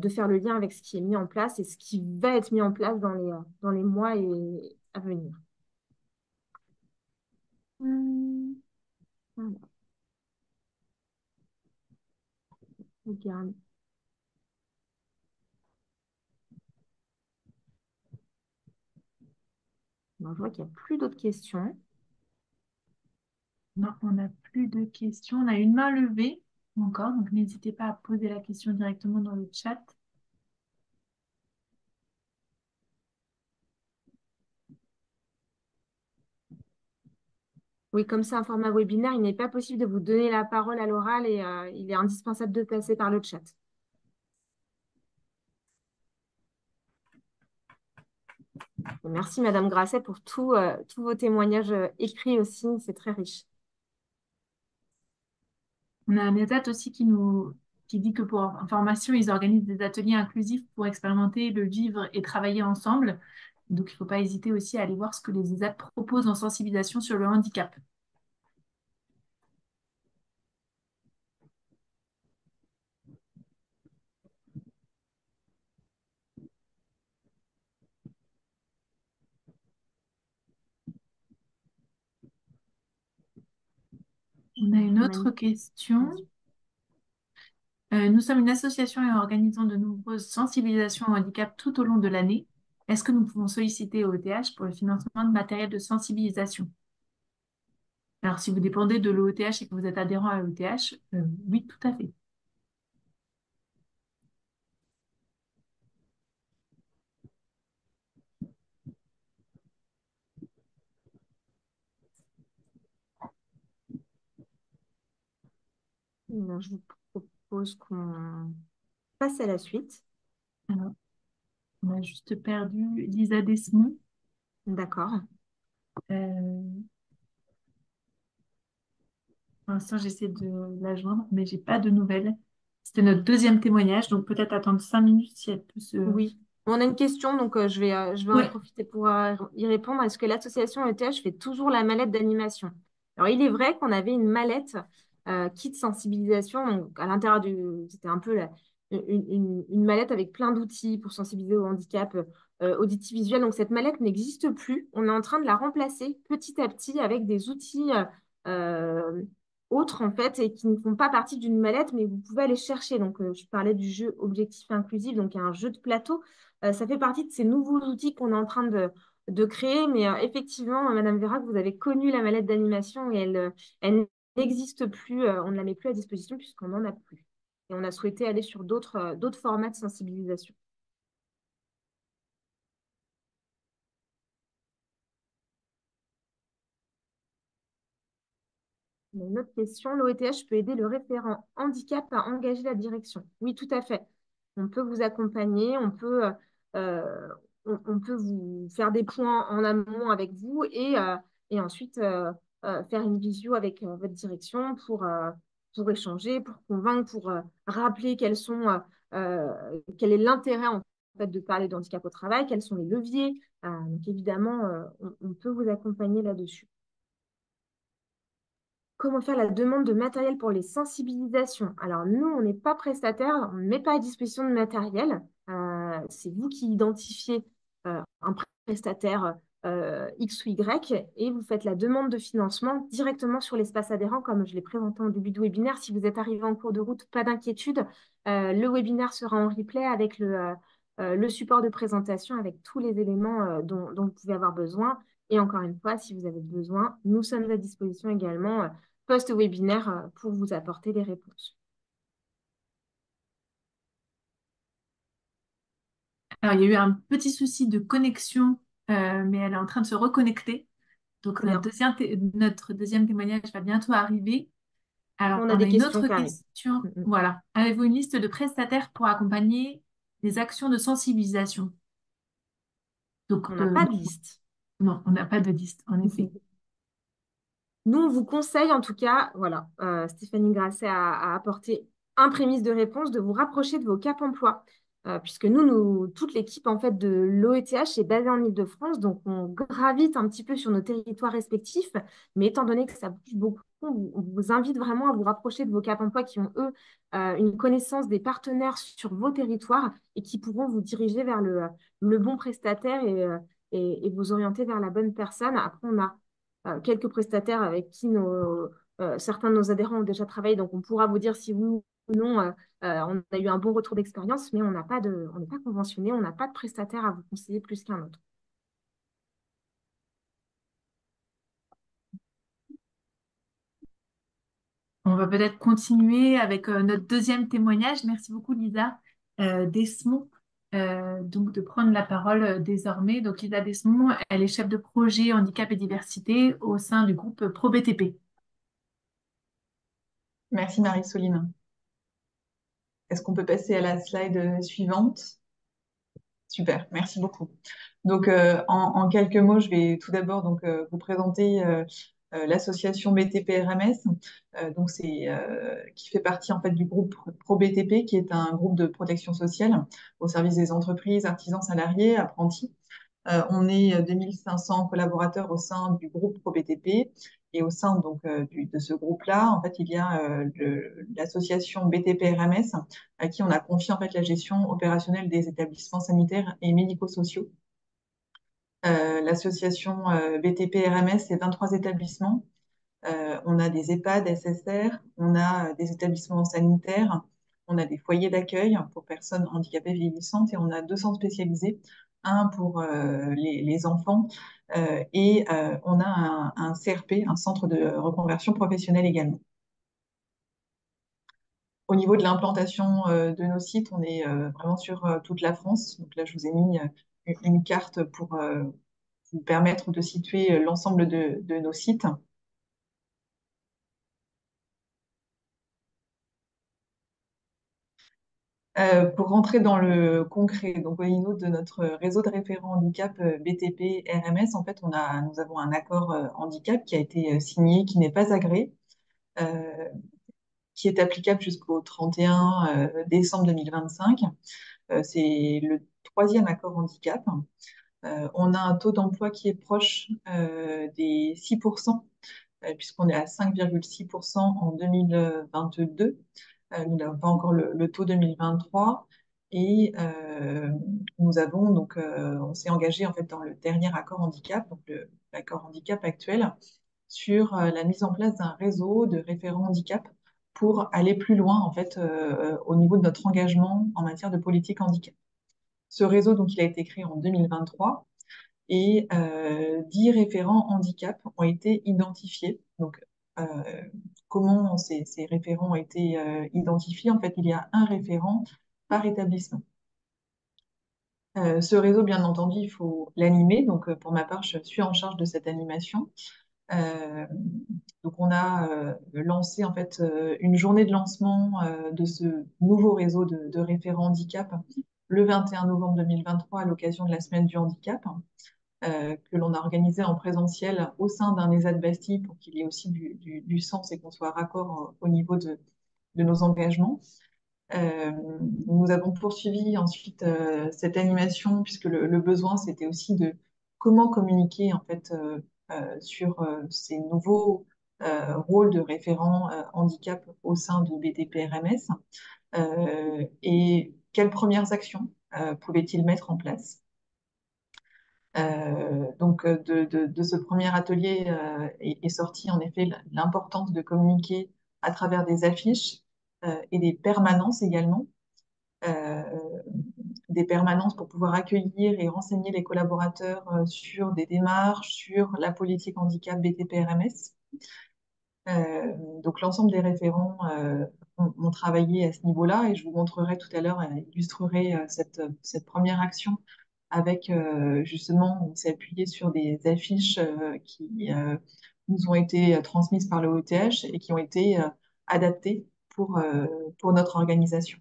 faire le lien avec ce qui est mis en place et ce qui va être mis en place dans les mois à venir. Voilà. Regarde. Bon, je vois qu'il n'y a plus d'autres questions. Non, on n'a plus de questions. On a une main levée encore, donc n'hésitez pas à poser la question directement dans le chat. Oui, comme c'est un format webinaire, il n'est pas possible de vous donner la parole à l'oral et il est indispensable de passer par le chat. Et merci Madame Grasset pour tous vos témoignages écrits aussi, c'est très riche. On a un ESAT aussi qui dit que pour information, ils organisent des ateliers inclusifs pour expérimenter, le vivre et travailler ensemble. Donc, il ne faut pas hésiter aussi à aller voir ce que les ESAT proposent en sensibilisation sur le handicap. On a une On a autre question. Nous sommes une association et organisons de nombreuses sensibilisations au handicap tout au long de l'année. Est-ce que nous pouvons solliciter OETH pour le financement de matériel de sensibilisation? Alors, si vous dépendez de l'OETH et que vous êtes adhérent à l'OETH, oui, tout à fait. Alors, je vous propose qu'on passe à la suite. Alors, on a juste perdu Lisa Desmond. D'accord. Euh, pour l'instant, j'essaie de la joindre, mais j'ai pas de nouvelles. C'était notre deuxième témoignage, donc peut-être attendre 5 minutes si elle peut se... Oui. On a une question, donc je vais en Ouais. profiter pour y répondre. Est-ce que l'association ETH fait toujours la mallette d'animation? Alors, il est vrai qu'on avait une mallette kit sensibilisation. Donc, à l'intérieur c'était un peu une mallette avec plein d'outils pour sensibiliser au handicap auditif visuel. Donc cette mallette n'existe plus. On est en train de la remplacer petit à petit avec des outils euh, autres en fait et qui ne font pas partie d'une mallette, mais vous pouvez aller chercher. Donc je parlais du jeu objectif inclusif, donc un jeu de plateau. Ça fait partie de ces nouveaux outils qu'on est en train de créer. Mais effectivement, Madame Vérac, vous avez connu la mallette d'animation et elle n'existe plus. On ne la met plus à disposition puisqu'on n'en a plus. Et on a souhaité aller sur d'autres formats de sensibilisation. Une autre question, l'OETH peut aider le référent handicap à engager la direction. Oui, tout à fait. On peut vous accompagner, euh, on peut vous faire des points en amont avec vous et ensuite faire une visio avec votre direction pour échanger, pour convaincre, pour rappeler quel est l'intérêt en fait, de parler de handicap au travail, quels sont les leviers. Donc évidemment, on peut vous accompagner là-dessus. Comment faire la demande de matériel pour les sensibilisations? Alors, nous, on n'est pas prestataire, on ne met pas à disposition de matériel. C'est vous qui identifiez un prestataire X ou Y et vous faites la demande de financement directement sur l'espace adhérent, comme je l'ai présenté en début de webinaire. Si vous êtes arrivé en cours de route, pas d'inquiétude. Le webinaire sera en replay avec le support de présentation, avec tous les éléments dont vous pouvez avoir besoin. Et encore une fois, si vous avez besoin, nous sommes à disposition également post-webinaire pour vous apporter les réponses. Alors, il y a eu un petit souci de connexion, mais elle est en train de se reconnecter. Donc, Très bien. notre deuxième témoignage va bientôt arriver. Alors, On a on a des une questions autre qui arrivent. question. Mm, mm. Voilà. Avez-vous une liste de prestataires pour accompagner les actions de sensibilisation? Donc, On n'a pas de liste. non, on n'a pas de liste, en effet. Nous, on vous conseille en tout cas, voilà, Stéphanie Grasset a apporté un prémisse de réponse, de vous rapprocher de vos cap emploi. Puisque toute l'équipe en fait de l'OETH est basée en Île-de-France, donc on gravite un petit peu sur nos territoires respectifs, mais étant donné que ça bouge beaucoup, on vous invite vraiment à vous rapprocher de vos cap emploi qui ont, eux, une connaissance des partenaires sur vos territoires et qui pourront vous diriger vers le bon prestataire et vous orienter vers la bonne personne. Après, on a quelques prestataires avec qui certains de nos adhérents ont déjà travaillé, donc on pourra vous dire si oui ou non on a eu un bon retour d'expérience, mais on n'est pas conventionné, on n'a pas de prestataire à vous conseiller plus qu'un autre. On va peut-être continuer avec notre deuxième témoignage. Merci beaucoup, Lisa Desmond, donc de prendre la parole désormais. Donc, Lisa Desmond, elle est chef de projet handicap et diversité au sein du groupe ProBTP. Merci Marie-Soline. Est-ce qu'on peut passer à la slide suivante? Super, merci beaucoup. Donc, en quelques mots, je vais tout d'abord vous présenter l'association BTP-RMS, qui fait partie en fait du groupe ProBTP, qui est un groupe de protection sociale au service des entreprises, artisans, salariés, apprentis. On est 2500 collaborateurs au sein du groupe ProBTP et au sein de ce groupe-là, en fait, il y a l'association BTP-RMS à qui on a confié en fait la gestion opérationnelle des établissements sanitaires et médico-sociaux. L'association BTP-RMS, c'est 23 établissements. On a des EHPAD, SSR, on a des établissements sanitaires, on a des foyers d'accueil pour personnes handicapées vieillissantes et on a 2 centres spécialisés, un pour les enfants et on a un CRP, un centre de reconversion professionnelle également. Au niveau de l'implantation de nos sites, on est vraiment sur toute la France. Donc là, je vous ai mis une carte pour vous permettre de situer l'ensemble de nos sites. Pour rentrer dans le concret, donc au niveau de notre réseau de référents handicap BTP RMS, en fait, nous avons un accord handicap qui a été signé, qui n'est pas agréé, euh, qui est applicable jusqu'au 31 décembre 2025. C'est le 3e accord handicap. On a un taux d'emploi qui est proche des 6%, puisqu'on est à 5,6% en 2022. Nous n'avons pas encore le taux 2023. Et nous avons donc, on s'est engagé en fait dans le dernier accord handicap, donc l'accord handicap actuel, sur la mise en place d'un réseau de référents handicap pour aller plus loin en fait au niveau de notre engagement en matière de politique handicap. Ce réseau, donc, il a été créé en 2023 et 10 référents handicap ont été identifiés. Donc, euh, comment ces référents ont été identifiés? En fait, il y a un référent par établissement. Ce réseau, bien entendu, il faut l'animer. Donc, pour ma part, je suis en charge de cette animation. Euh, donc, on a lancé en fait une journée de lancement de ce nouveau réseau de référents handicap le 21 novembre 2023 à l'occasion de la semaine du handicap, que l'on a organisé en présentiel au sein d'un ESAT Bastille pour qu'il y ait aussi du sens et qu'on soit raccord au niveau de nos engagements. Euh, Nous avons poursuivi ensuite cette animation puisque le besoin c'était aussi de comment communiquer en fait sur ces nouveaux rôles de référents handicap au sein de BTP-RMS et quelles premières actions pouvaient-ils mettre en place. Donc de ce premier atelier est sortie en effet l'importance de communiquer à travers des affiches et des permanences également euh, des permanences pour pouvoir accueillir et renseigner les collaborateurs sur des démarches, sur la politique handicap BTP-RMS. Donc l'ensemble des référents ont travaillé à ce niveau-là et je vous montrerai tout à l'heure, illustrerai cette première action avec justement, on s'est appuyé sur des affiches qui nous ont été transmises par le OETH et qui ont été adaptées pour notre organisation.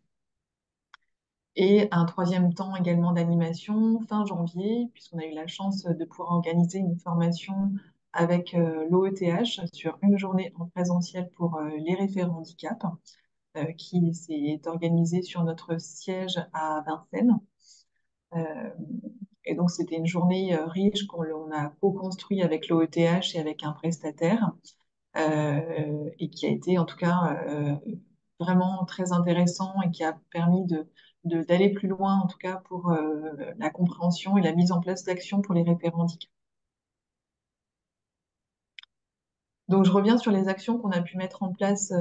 Et un troisième temps également d'animation fin janvier, puisqu'on a eu la chance de pouvoir organiser une formation avec l'OETH sur une journée en présentiel pour les référents handicap, qui s'est organisée sur notre siège à Vincennes. Euh, et donc, c'était une journée riche qu'on a co-construit avec l'OETH et avec un prestataire, et qui a été en tout cas vraiment très intéressant et qui a permis d'aller plus loin, en tout cas pour la compréhension et la mise en place d'actions pour les référents handicap. Donc, je reviens sur les actions qu'on a pu mettre en place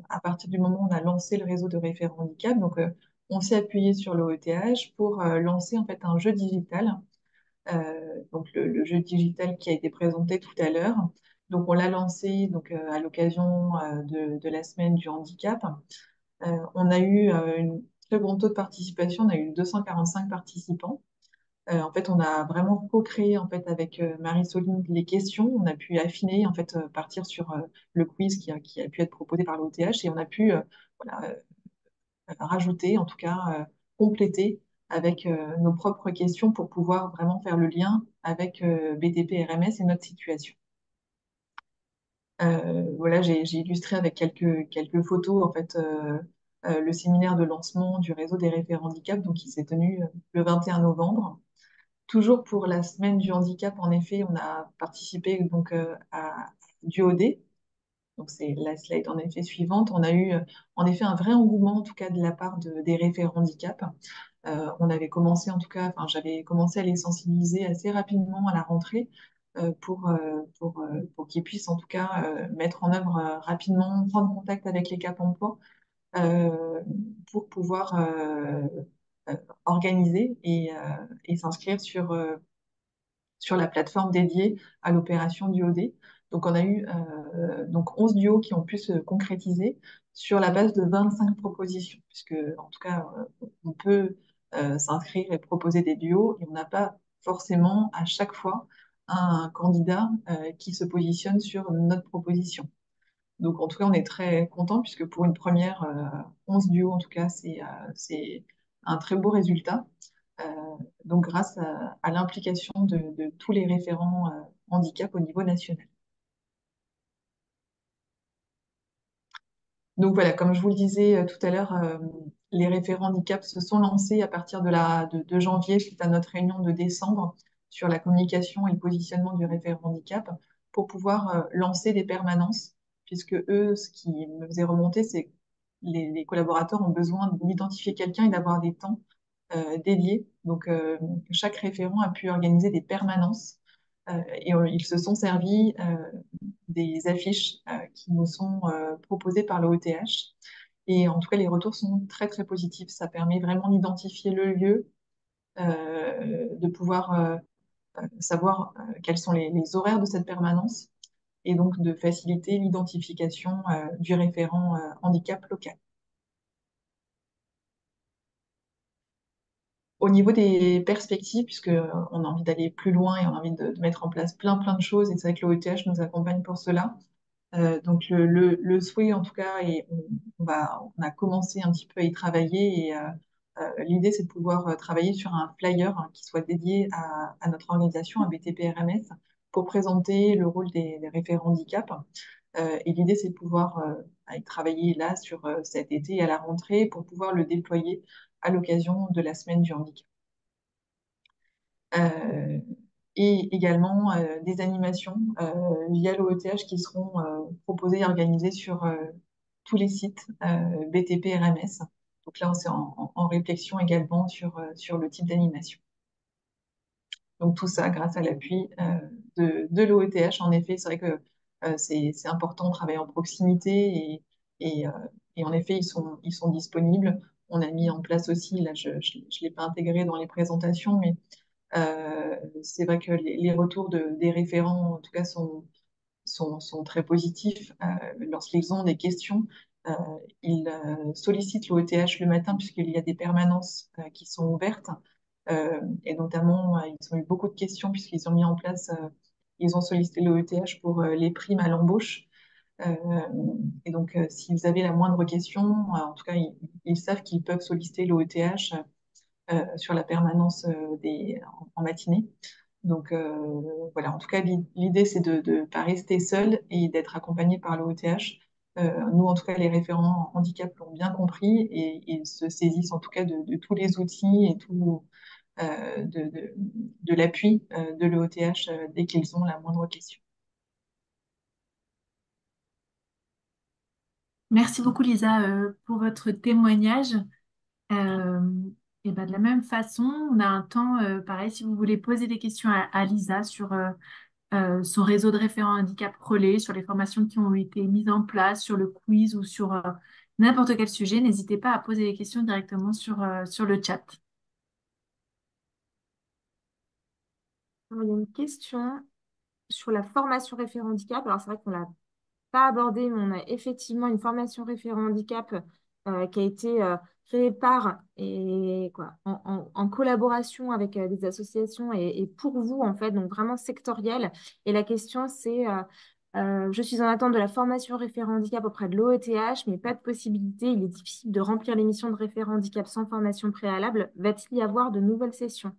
à partir du moment où on a lancé le réseau de référents handicap. Donc, on s'est appuyé sur l'OETH pour lancer en fait un jeu digital. Donc, le jeu digital qui a été présenté tout à l'heure. Donc, on l'a lancé donc, à l'occasion de la semaine du handicap. On a eu une très bon taux de participation, on a eu 245 participants. En fait, on a vraiment co-créé en fait avec Marie-Soline les questions. On a pu affiner en fait partir sur le quiz qui a pu être proposé par l'OTH et on a pu voilà, rajouter, en tout cas compléter avec nos propres questions pour pouvoir vraiment faire le lien avec BTP RMS et notre situation. Voilà, j'ai illustré avec quelques photos en fait le séminaire de lancement du réseau des référents handicap, donc qui s'est tenu le 21 novembre. Toujours pour la semaine du handicap, en effet, on a participé donc à Duodé. Donc c'est la slide en effet suivante. On a eu en effet un vrai engouement en tout cas de la part des référents handicap. On avait commencé en tout cas, enfin j'avais commencé à les sensibiliser assez rapidement à la rentrée pour qu'ils puissent en tout cas mettre en œuvre rapidement, prendre contact avec les Cap Emploi euh, pour pouvoir euh, organiser et s'inscrire sur la plateforme dédiée à l'opération DuoD. Donc, on a eu donc 11 duos qui ont pu se concrétiser sur la base de 25 propositions, puisque en tout cas, on peut s'inscrire et proposer des duos, et on n'a pas forcément à chaque fois un candidat qui se positionne sur notre proposition. Donc, en tout cas, on est très content, puisque pour une première 11 duos, en tout cas, c'est un très beau résultat. Euh, donc grâce à l'implication de tous les référents handicap au niveau national. Donc voilà, comme je vous le disais tout à l'heure, les référents handicap se sont lancés à partir de janvier suite à notre réunion de décembre sur la communication et le positionnement du référent handicap pour pouvoir lancer des permanences, puisque eux, ce qui me faisait remonter, c'est les collaborateurs ont besoin d'identifier quelqu'un et d'avoir des temps dédiés. Donc, chaque référent a pu organiser des permanences et ils se sont servis des affiches qui nous sont proposées par le OTH. Et en tout cas, les retours sont très, très positifs. Ça permet vraiment d'identifier le lieu, de pouvoir savoir quels sont les horaires de cette permanence et donc de faciliter l'identification du référent handicap local. Au niveau des perspectives, puisque on a envie d'aller plus loin et on a envie de mettre en place plein de choses, et c'est vrai que l'OETH nous accompagne pour cela. Donc le souhait en tout cas, et on a commencé un petit peu à y travailler, et l'idée c'est de pouvoir travailler sur un flyer qui soit dédié à notre organisation, à BTP-RMS, pour présenter le rôle des référents handicap. Et l'idée c'est de pouvoir y travailler là sur cet été et à la rentrée pour pouvoir le déployer à l'occasion de la semaine du handicap. Euh, et également des animations via l'OETH qui seront proposées et organisées sur tous les sites BTP RMS. Donc là, on est en réflexion également sur le type d'animation. Donc tout ça grâce à l'appui de l'OETH. En effet, c'est vrai que c'est important de travailler en proximité et en effet, ils sont disponibles. On a mis en place aussi, là je ne l'ai pas intégré dans les présentations, mais c'est vrai que les retours des référents, en tout cas, sont très positifs. Lorsqu'ils ont des questions, euh, ils sollicitent l'OETH le matin puisqu'il y a des permanences qui sont ouvertes. Et notamment, ils ont eu beaucoup de questions puisqu'ils ont mis en place, ils ont sollicité l'OETH pour les primes à l'embauche. Euh, et donc, si vous avez la moindre question, en tout cas, ils savent qu'ils peuvent solliciter l'OETH sur la permanence en matinée. Donc voilà, en tout cas, l'idée, c'est de ne pas rester seul et d'être accompagné par l'OETH. Nous, en tout cas, les référents handicap l'ont bien compris et ils se saisissent en tout cas de tous les outils et de l'appui de l'OETH dès qu'ils ont la moindre question. Merci beaucoup, Lisa, pour votre témoignage. Euh, et ben, de la même façon, on a un temps, pareil, si vous voulez poser des questions à Lisa sur son réseau de référents handicap relais, sur les formations qui ont été mises en place, sur le quiz ou sur n'importe quel sujet, n'hésitez pas à poser des questions directement sur le chat. Alors, il y a une question sur la formation référent handicap. Alors, c'est vrai qu'on l'a pas abordé, mais on a effectivement une formation référent handicap qui a été créée par et quoi, en collaboration avec des associations et pour vous, en fait, donc vraiment sectorielle. Et la question, c'est je suis en attente de la formation référent handicap auprès de l'OETH, mais pas de possibilité. Il est difficile de remplir les missions de référent handicap sans formation préalable. Va-t-il y avoir de nouvelles sessions?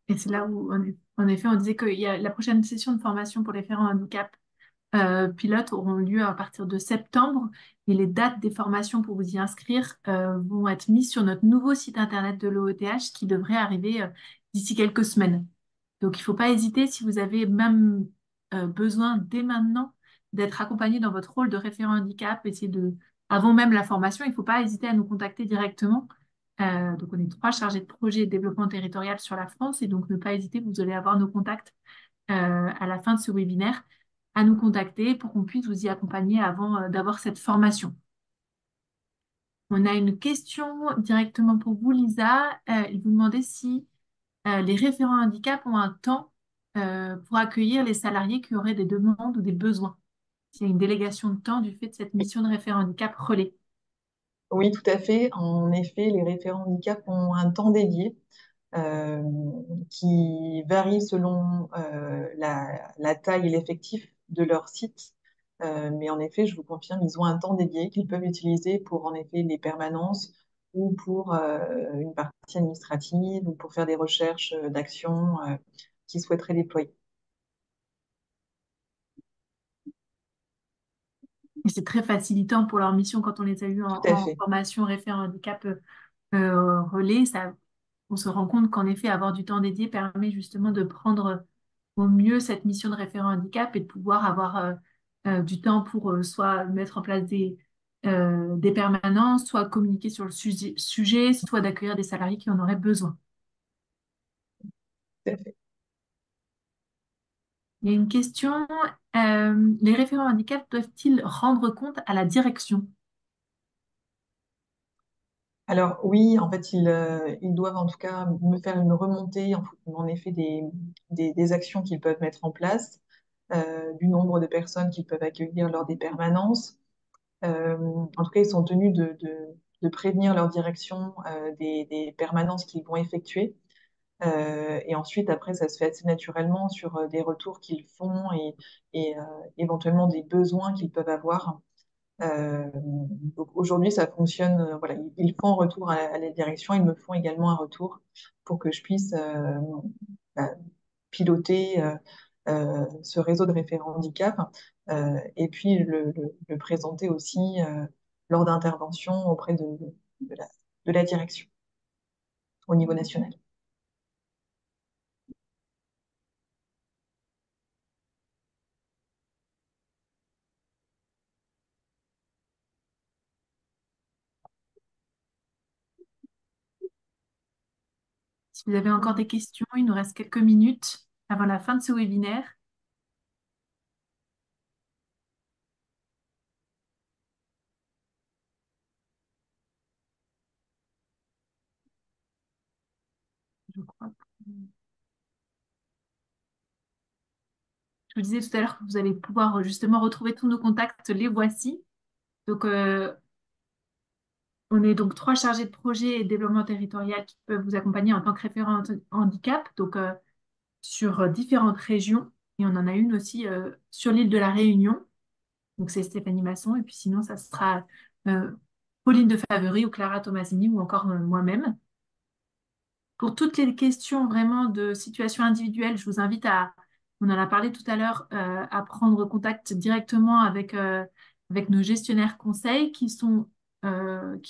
Et c'est là où, en effet, on disait que la prochaine session de formation pour les référents handicap pilotes auront lieu à partir de septembre et les dates des formations pour vous y inscrire vont être mises sur notre nouveau site internet de l'OETH qui devrait arriver d'ici quelques semaines. Donc, il ne faut pas hésiter si vous avez même besoin dès maintenant d'être accompagné dans votre rôle de référent handicap, avant même la formation, il ne faut pas hésiter à nous contacter directement. Donc, on est 3 chargés de projet de développement territorial sur la France et donc ne pas hésiter, vous allez avoir nos contacts à la fin de ce webinaire à nous contacter pour qu'on puisse vous y accompagner avant d'avoir cette formation. On a une question directement pour vous, Lisa. Il vous demandait si les référents handicap ont un temps pour accueillir les salariés qui auraient des demandes ou des besoins. S'il y a une délégation de temps du fait de cette mission de référent handicap relais. Oui, tout à fait. En effet, les référents handicap ont un temps dédié euh, qui varie selon la taille et l'effectif de leur site. Mais en effet, je vous confirme, ils ont un temps dédié qu'ils peuvent utiliser pour en effet les permanences ou pour une partie administrative ou pour faire des recherches d'actions qu'ils souhaiteraient déployer. Et c'est très facilitant pour leur mission quand on les a eus Tout à en fait. formation référent handicap relais. On se rend compte qu'en effet, avoir du temps dédié permet justement de prendre au mieux cette mission de référent handicap et de pouvoir avoir du temps pour soit mettre en place des permanences, soit communiquer sur le sujet, soit d'accueillir des salariés qui en auraient besoin. Tout à fait. Il y a une question, les référents handicap doivent-ils rendre compte à la direction? Alors oui, en fait, ils doivent en tout cas me faire une remontée, en effet, des actions qu'ils peuvent mettre en place, du nombre de personnes qu'ils peuvent accueillir lors des permanences. En tout cas, ils sont tenus de prévenir leur direction des permanences qu'ils vont effectuer. Et ensuite, après, ça se fait assez naturellement sur des retours qu'ils font et éventuellement des besoins qu'ils peuvent avoir. Donc aujourd'hui, ça fonctionne. Voilà, ils font un retour à la direction, ils me font également un retour pour que je puisse bah, piloter ce réseau de référents handicap et puis le présenter aussi lors d'interventions auprès de la, de la direction au niveau national. Si vous avez encore des questions, il nous reste quelques minutes avant la fin de ce webinaire. Je crois je vous disais tout à l'heure que vous allez pouvoir justement retrouver tous nos contacts, les voici. Donc, on est donc 3 chargés de projet et développement territorial qui peuvent vous accompagner en tant que référent handicap, donc sur différentes régions. Et on en a une aussi sur l'île de la Réunion. Donc, c'est Stéphanie Masson. Et puis sinon, ça sera euh, Pauline de Favery ou Clara Tomasini ou encore moi-même. Pour toutes les questions vraiment de situation individuelle, je vous invite on en a parlé tout à l'heure, à prendre contact directement avec nos gestionnaires conseils qui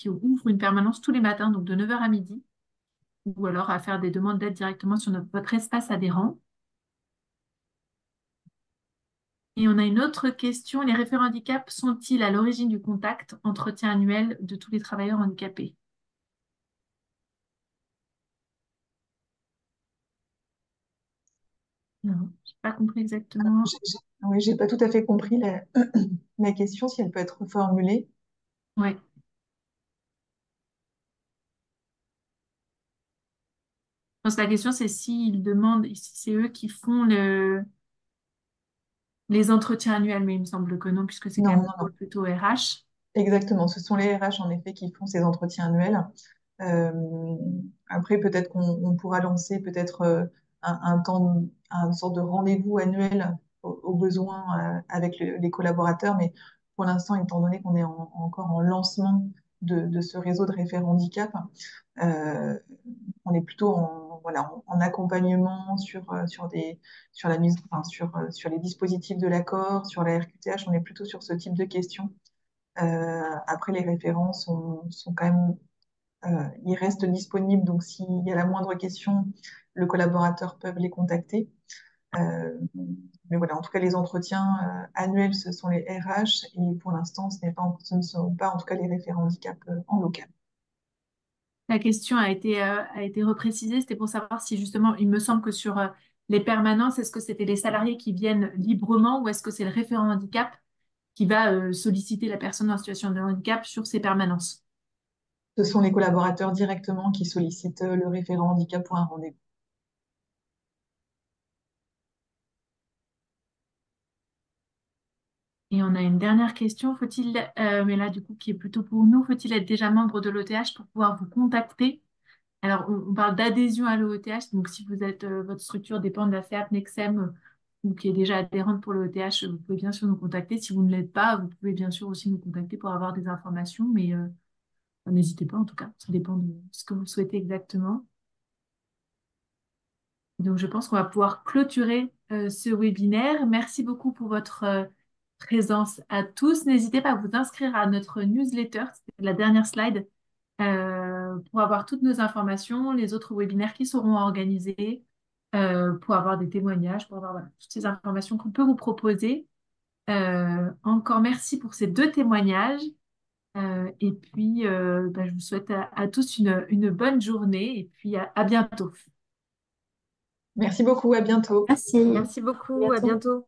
ouvrent une permanence tous les matins, donc de 9 heures à midi, ou alors à faire des demandes d'aide directement sur votre espace adhérent. Et on a une autre question, les référents handicap sont-ils à l'origine du contact entretien annuel de tous les travailleurs handicapés? Non, je n'ai pas compris exactement. Oui, j'ai pas tout à fait compris la question, si elle peut être reformulée. Ouais. Je pense que la question, c'est s'ils demandent, si c'est eux qui font les entretiens annuels, mais il me semble que non, puisque c'est quand Non, même non, non. plutôt RH. Exactement. Ce sont les RH, en effet, qui font ces entretiens annuels. Euh, Après, peut-être qu'on pourra lancer peut-être un temps, un sorte de rendez-vous annuel au besoin avec les collaborateurs. Mais pour l'instant, étant donné qu'on est encore en lancement de ce réseau de référents handicap, euh, on est plutôt voilà, en accompagnement sur la mise, enfin, sur les dispositifs de l'accord, sur la RQTH. On est plutôt sur ce type de questions. Après, les référents sont quand même ils restent disponibles, donc s'il y a la moindre question, le collaborateur peut les contacter. Mais voilà, en tout cas, les entretiens annuels, ce sont les RH et pour l'instant, ce ne sont pas en tout cas les référents handicap en local. La question a été reprécisée. C'était pour savoir si justement, il me semble que sur les permanences, est-ce que c'était les salariés qui viennent librement ou est-ce que c'est le référent handicap qui va solliciter la personne en situation de handicap sur ces permanences? Ce sont les collaborateurs directement qui sollicitent le référent handicap pour un rendez-vous. Et on a une dernière question. Mais là du coup qui est plutôt pour nous, faut-il être déjà membre de l'OTH pour pouvoir vous contacter? Alors on parle d'adhésion à l'OETH, donc si votre structure dépend de la FEAP, Nexem ou qui est déjà adhérente pour l'OETH, vous pouvez bien sûr nous contacter. Si vous ne l'êtes pas, vous pouvez bien sûr aussi nous contacter pour avoir des informations, mais n'hésitez pas en tout cas, ça dépend de ce que vous souhaitez exactement. Donc, je pense qu'on va pouvoir clôturer ce webinaire. Merci beaucoup pour votre présence à tous. N'hésitez pas à vous inscrire à notre newsletter, c'est la dernière slide, pour avoir toutes nos informations, les autres webinaires qui seront organisés, pour avoir des témoignages, pour avoir voilà, toutes ces informations qu'on peut vous proposer. Encore merci pour ces deux témoignages. Et puis, je vous souhaite à tous une bonne journée et puis à bientôt. Merci beaucoup, à bientôt. Merci. Merci À beaucoup, à bientôt. bientôt.